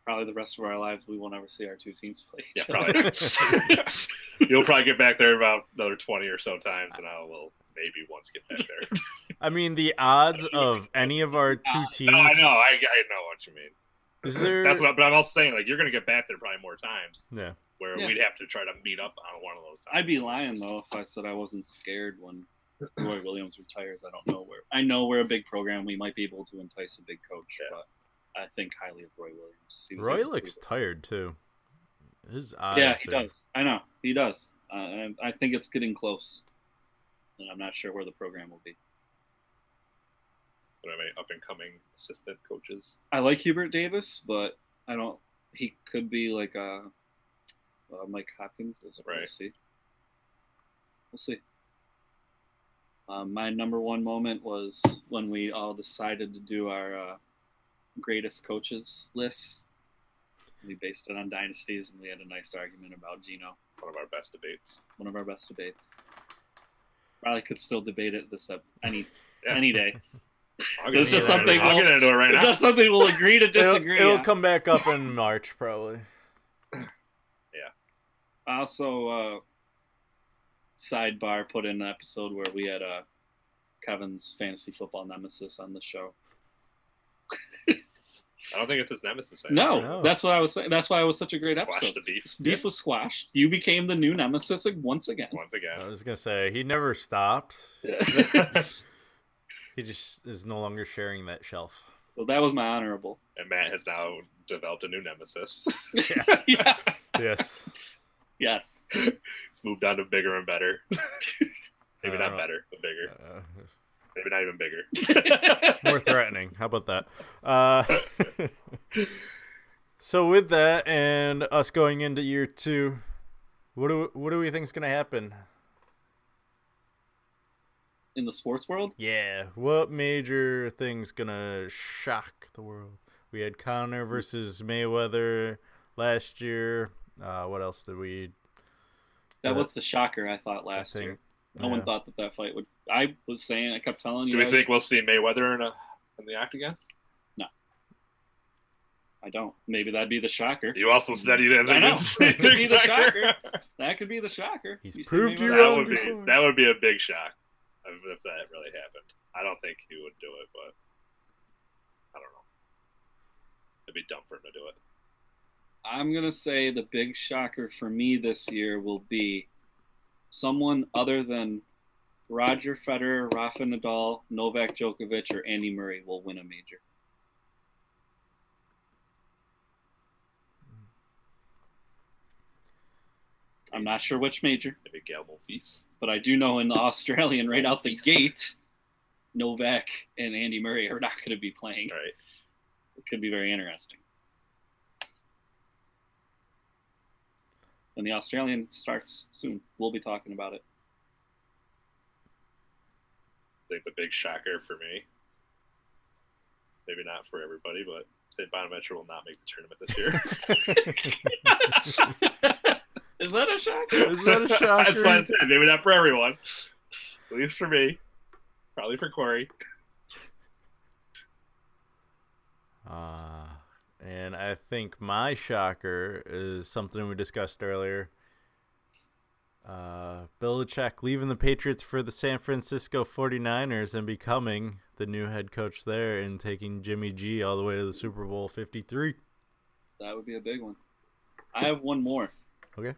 probably the rest of our lives, we won't ever see our 2 teams play. yeah, each other. probably. You'll probably get back there about another 20 or so times, and I will maybe once get back there. I mean, the odds of any of our 2 teams. No, I know. I know what you mean. Is there? That's what. But I'm also saying, like, you're gonna get back there probably more times, Yeah. where Yeah. we'd have to try to meet up on one of those times. I'd be lying though if I said I wasn't scared when Roy Williams retires. I don't know where. I know we're a big program. We might be able to entice a big coach, but I think highly of Roy Williams. He was Roy able to looks prove it. tired too. His eyes. Yeah, he are- does. I know he does. And I think it's getting close, and I'm not sure where the program will be. But I mean, up and coming assistant coaches. I like Hubert Davis, but I don't. He could be like a Mike Hopkins. We'll Right. see. We'll see. My number 1 moment was when we all decided to do our greatest coaches lists. We based it on dynasties, and we had a nice argument about Gino. One of our best debates. One of our best debates. Probably could still debate it any day. I'll It's get just into it. something I'll we'll- get into it right It's now. just something we'll agree to disagree. It'll on. come back up in March probably. I also sidebar put in an episode where we had Kevin's fantasy football nemesis on the show. I don't think it's his nemesis anymore. No, that's what I was saying. That's why it was such a great Squash episode. the beef. Beef was squashed. You became the new nemesis once again. Once I again. was gonna say he never stopped. He just is no longer sharing that shelf. So that was my honorable. And Matt has now developed a new nemesis. Yes. Yes. Yes. It's moved on to bigger and better. Maybe not know. better, but bigger. Uh, Maybe not even bigger. more threatening. How about that? So with that and us going into year 2, what do we think is gonna happen? In the sports world? Yeah, what major thing's gonna shock the world? We had Conor versus Mayweather last year. What else did we That was the shocker, I thought, I last year. think No one thought that fight would. I was saying, I kept telling you Do we guys, think we'll see Mayweather in the octagon? I don't. Maybe that'd be the shocker. You also said you didn't I think know. we'd see That could be the McGregor. shocker. That could be the shocker. He's You see proved you Mayweather- That wrong would be before. that would be a big shock if that really happened. I don't think he would do it, but I don't know. It'd be dumb for him to do it. I'm gonna say the big shocker for me this year will be someone other than Roger Federer, Rafa Nadal, Novak Djokovic, or Andy Murray will win a major. I'm not sure which major, Maybe Gamble feast. but I do know in the Australian right out the gate, Novak and Andy Murray are not going to be playing. Right. It could be very interesting. And the Australian starts soon. We'll be talking about it. I think the big shocker for me, maybe not for everybody, but St. Bonaventure will not make the tournament this year. Is that a shocker? Is that a shocker? That's what I said. Maybe not for everyone. At least for me. Probably for Corey. And I think my shocker is something we discussed earlier. Belichick leaving the Patriots for the San Francisco 49ers and becoming the new head coach there and taking Jimmy G all the way to the Super Bowl 53. That would be a big one. I have one more. Okay.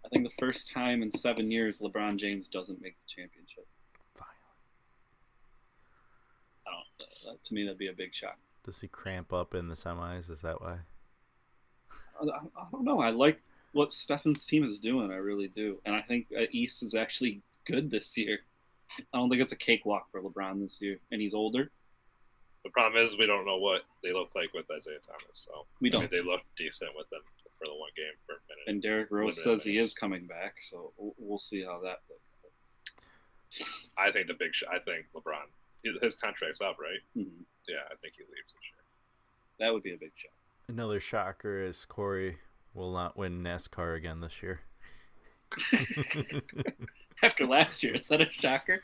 I think the first time in 7 years LeBron James doesn't make the championship. To me, that'd be a big shock. Does he cramp up in the semis? Is that why? I don't know. I like what Stefan's team is doing. I really do. And I think East is actually good this year. I don't think it's a cakewalk for LeBron this year. And he's older. The problem is we don't know what they look like with Isaiah Thomas. So We don't. I mean, they look decent with them for the one game for a minute. And Derrick Rose Limited says he minutes. is coming back. So we'll see how that looks. I think I think LeBron, his contract's up, right? Mhm. Yeah, I think he leaves this year. That would be a big shock. Another shocker is Corey will not win NASCAR again this year. After last year, is that a shocker?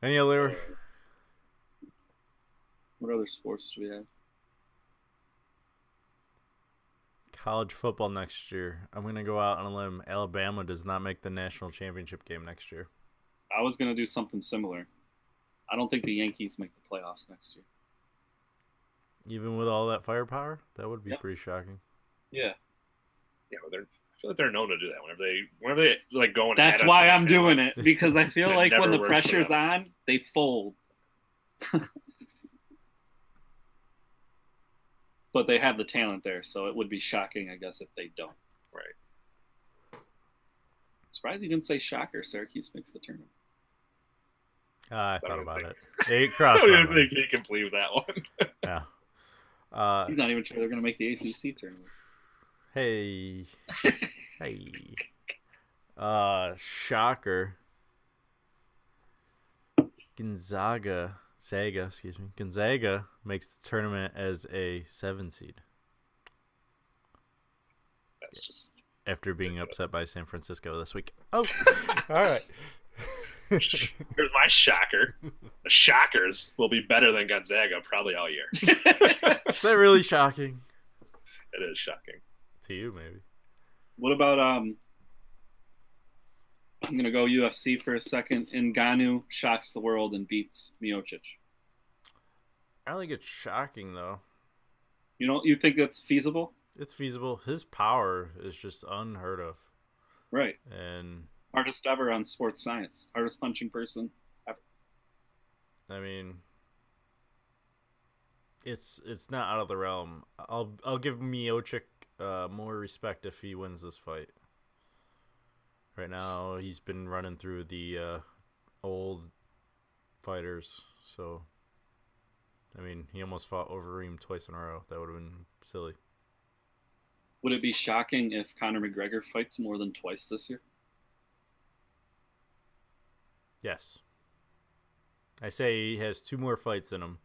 Any other? What other sports do we have? College football next year. I'm going to go out on a limb. Alabama does not make the national championship game next year. I was going to do something similar. I don't think the Yankees make the playoffs next year. Even with all that firepower? That would be Yep. pretty shocking. Yeah. Yeah, but I feel like they're known to do that whenever they like going. That's at why us, I'm doing it, because I feel It like when never the works for pressure's them. on, they fold. But they have the talent there, so it would be shocking, I guess, if they don't. Right. Surprised you didn't say shocker. Syracuse makes the tournament. I thought don't about think- it. It I crossed don't my even mind. think he can believe that one. Yeah. He's not even sure they're going to make the ACC tournament. Hey. Hey. Shocker. Gonzaga makes the tournament as a 7 seed That's just after being upset by San Francisco this week. Oh, all right. here's my shocker. The Shockers will be better than Gonzaga probably all year. Is that really shocking It is shocking. to you? Maybe. What about I'm going to go UFC for a second. Ngannou shocks the world and beats Miocic. I don't think it's shocking though. You think that's feasible? It's feasible. His power is just unheard of, Right. and Hardest ever on sports science. Hardest punching person ever. I mean, it's not out of the realm. I'll give Miocic more respect if he wins this fight. Right now, he's been running through the old fighters, so I mean, he almost fought Overeem twice in a row. That would have been silly. Would it be shocking if Conor McGregor fights more than twice this year? Yes. I say he has 2 more fights in him.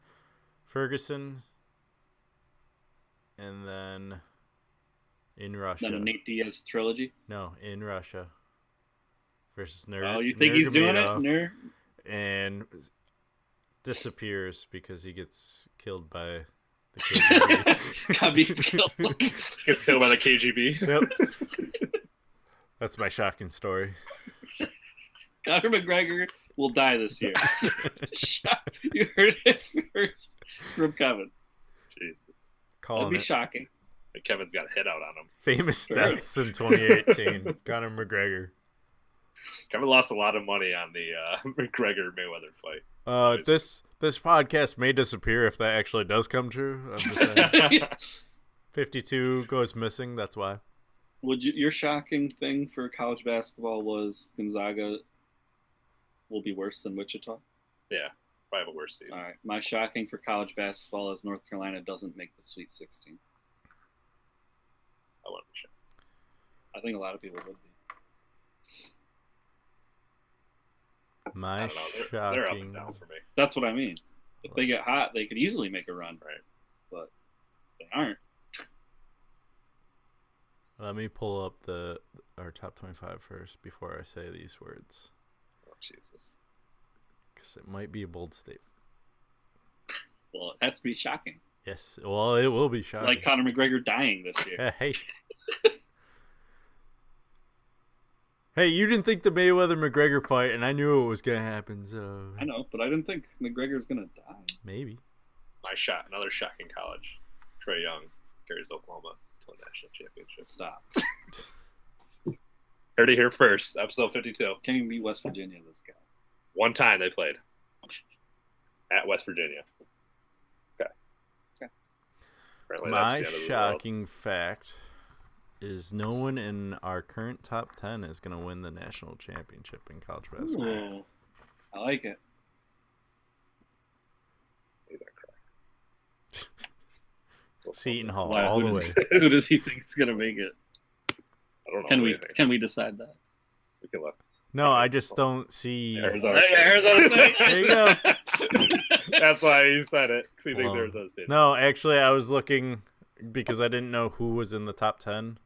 Ferguson, and then In Russia. Then a Nate Diaz trilogy. No, in Russia. Versus Oh, you think he's doing it? And disappears because he gets killed by the KGB. Got me killed. Gets killed by the KGB. Yep. That's my shocking story. Conor McGregor will die this year. You heard it first from Kevin. Jesus. Calling That'd be it. shocking. Kevin's got a hit out on him. Famous Sure. deaths in 2018. Conor McGregor. Kevin lost a lot of money on the McGregor Mayweather fight. This podcast may disappear if that actually does come true. I'm just saying. 52 goes missing. That's why. Your shocking thing for college basketball was Gonzaga will be worse than Wichita? Yeah, probably have a worse seed. All right. My shocking for college basketball is North Carolina doesn't make the Sweet 16. I wouldn't be shocked. I think a lot of people would be. My I don't know. shocking. They're up and down for me. That's what I mean. If they get hot, they could easily make a run. Right. But they aren't. Let me pull up our top 25 first before I say these words, Oh, Jesus. because it might be a bold statement. Well, it has to be shocking. Yes, well, it will be shocking. Like Conor McGregor dying this year. Hey. Hey, you didn't think the Mayweather-McGregor fight, and I knew it was going to happen, so... I know, but I didn't think McGregor's going to die. Maybe. Another shocking college. Trae Young carries Oklahoma to a national championship. Stop. Heard it here first. Episode 52. Can't even beat West Virginia, this guy. One time they played. At West Virginia. Okay. Apparently that's My the end of the world. shocking fact is no one in our current top 10 is going to win the national championship in college basketball. Ooh, I like it. Leave that crack. Seton Hall, Wow, all the who way. Who does he think is going to make it? I don't know. Can what we do you think? can we decide that? We can look. No, I just don't see... Arizona State. Arizona State. There you go. That's why you said it. Because you think Well, Arizona State. No, actually, I was looking because I didn't know who was in the top 10.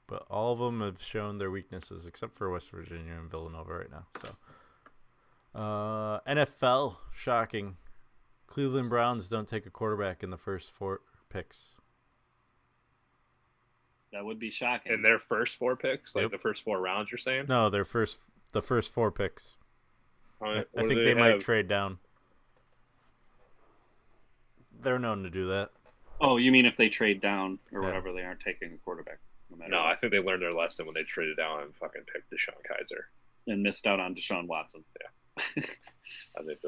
But all of them have shown their weaknesses, except for West Virginia and Villanova right now. So, NFL, shocking. Cleveland Browns don't take a quarterback in the first 4 picks. That would be shocking. In their first 4 picks? Like Yep. the first 4 rounds, you're saying? No, the first 4 picks. I What do think they might have? trade down. They're known to do that. Oh, you mean if they trade down or Yeah. whatever, they aren't taking a quarterback no matter No, what. I think they learned their lesson when they traded down and fucking picked Deshaun Kaiser. And missed out on Deshaun Watson. I think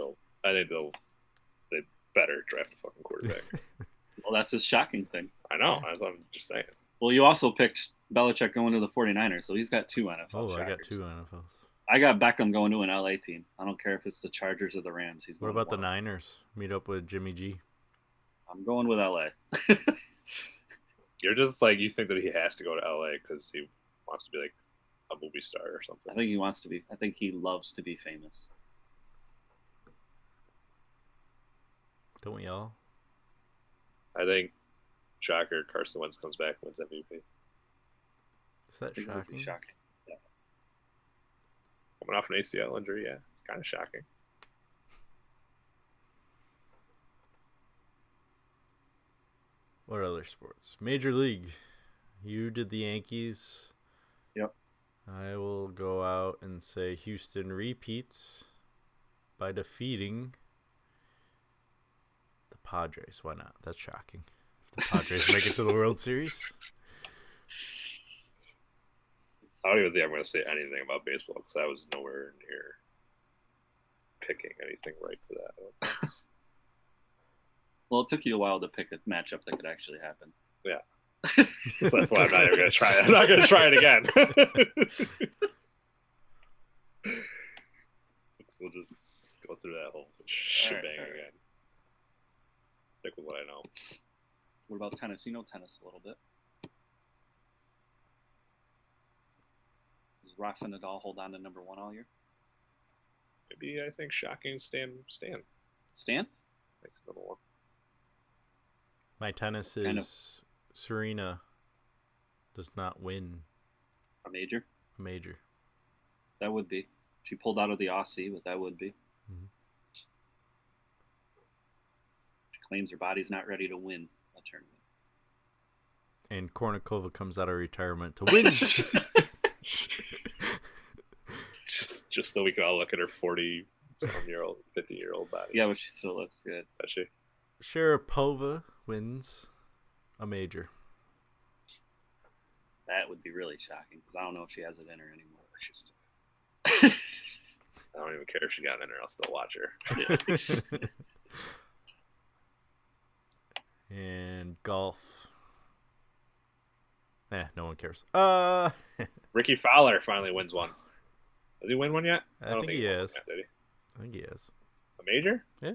they better draft a fucking quarterback. Well, that's a shocking thing. I know. I'm just saying. Well, you also picked Belichick going to the 49ers, so he's got 2 NFL Oh, I got shockers. 2 NFLs. I got Beckham going to an LA team. I don't care if it's the Chargers or the Rams. He's What going to about the one. Niners? Meet up with Jimmy G. I'm going with LA. You're just like, you think that he has to go to LA because he wants to be like a movie star or I something. think he wants to be. I think he loves to be famous. Don't we all? I think shocker, Carson Wentz comes back and wins MVP. Is that I think it would be shocking? shocking. Yeah. Coming off an ACL injury, yeah, it's kind of shocking. What other sports? Major League. You did the Yankees. Yep. I will go out and say Houston repeats by defeating the Padres. Why not? That's shocking. If the Padres make it to the World Series. I don't even think I'm going to say anything about baseball because I was nowhere near picking anything right for that. Well, it took you a while to pick a matchup that could actually happen. Yeah. So that's why I'm not even going to try it. I'm not going to try it again. We'll just go through that whole shebang all right. again. Stick with what I know. What about tennis? You know tennis a little bit. Does Rafa Nadal hold on to number 1 all year? Maybe I think shocking Stan Stan? makes number 1. My tennis is Kind of. Serena does not win A major? a major. That would be. She pulled out of the Aussie, but that would be. Mhm. She claims her body's not ready to win a tournament. And Kornikova comes out of retirement to win. Just so we can all look at her 40-some-year-old, 50-year-old body. Yeah, but she still looks good. Does she? Sharapova wins a major. That would be really shocking because I don't know if she has it in her anymore. She's I don't even care if she got in her. I'll still watch her. And golf. No one cares. Ricky Fowler finally wins one. Does he win one yet? I don't think he won one has. yet, did he? I think he is. A major? Yeah.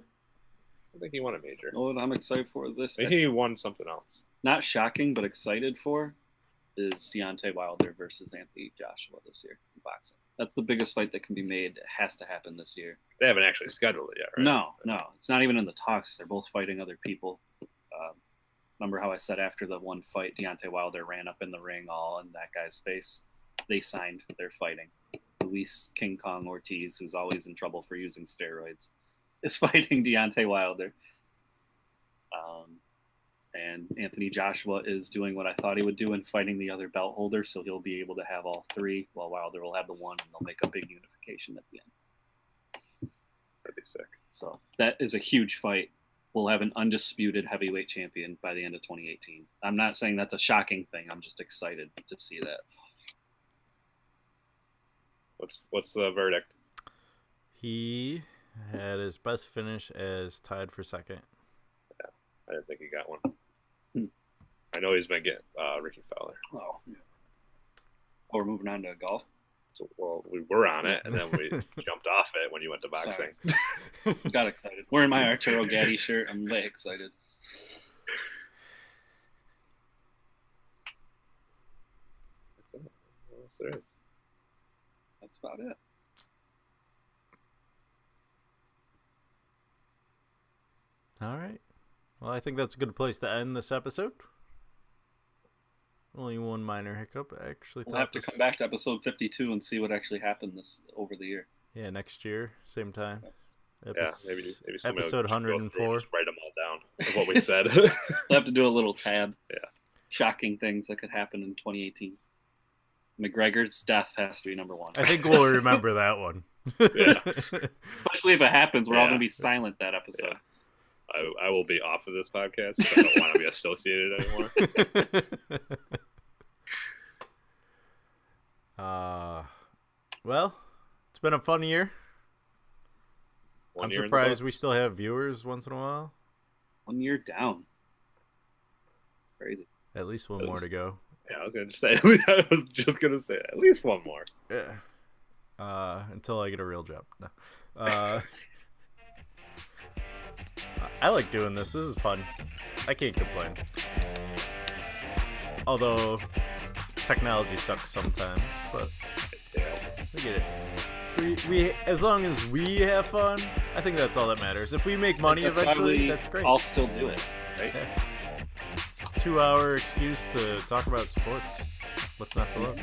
I think he won a major. You know what I'm excited for this? Maybe he won something else. Not shocking, but excited for is Deontay Wilder versus Anthony Joshua this year in boxing. That's the biggest fight that can be made. It has to happen this year. They haven't actually scheduled it yet, right? No. It's not even in the talks. They're both fighting other people. Remember how I said after the one fight, Deontay Wilder ran up in the ring all in that guy's face? They signed. They're fighting. Luis King Kong Ortiz, who's always in trouble for using steroids, is fighting Deontay Wilder. And Anthony Joshua is doing what I thought he would do in fighting the other belt holder, so he'll be able to have all three, while Wilder will have the one, and they'll make a big unification at the end. That'd be sick. So that is a huge fight. We'll have an undisputed heavyweight champion by the end of 2018. I'm not saying that's a shocking thing. I'm just excited to see that. What's the verdict? He had his best finish as tied for second. I didn't think he got one. I know he's been getting Ricky Fowler. Oh, yeah. Oh, we're moving on to golf. So, well, we were on it, and then we jumped off it when you went to boxing. Got excited. Wearing my Arturo Gatti shirt. I'm way excited. That's it. What else there is? That's about it. All right. Well, I think that's a good place to end this episode. Only one minor hiccup. I actually We'll thought have to come back to episode 52 and see what actually happened this over the year. Yeah, next year, same time. Yeah, maybe somebody episode will go through 104. and just write them all down of what we said. We'll have to do a little tab. Yeah. Shocking things that could happen in 2018. McGregor's death has to be number one. I think we'll remember that one. Yeah. Especially if it happens, we're all Yeah. going to be silent that episode. Yeah. I will be off of this podcast. I don't want to be associated anymore. Well, it's been a fun year. I'm year in the surprised we books. still have viewers once in a while. 1 year down. Crazy. At least one more to go. Yeah, I was just gonna say at least one more. Yeah. Until I get a real job. No. I like doing this. This is fun. I can't complain. Although technology sucks sometimes, but we get it. We as long as we have fun, I think that's all that matters. If we make money That's why eventually, we that's great. I'll still do it, right? Yeah. It's a 2-hour excuse to talk about sports. What's not to love?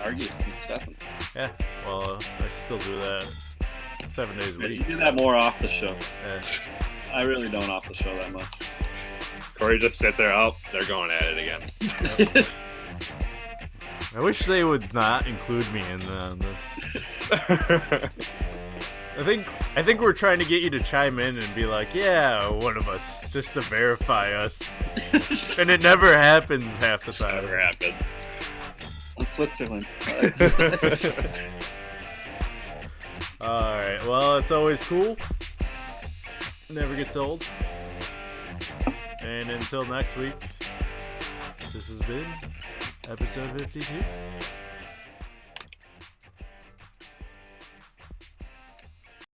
Argue with Stefan. Yeah. Well, I still do that 7 days a Yeah, week. you do that more off the show. Yeah. I really don't off the show that much. Corey just sits there. Oh, they're going at it again. I wish they would not include me in on this. I think we're trying to get you to chime in and be like, yeah, one of us, just to verify us. And it never happens half the time. Never happens. Switzerland. Alright, well, it's always cool. Never gets old. And until next week, this has been episode 52.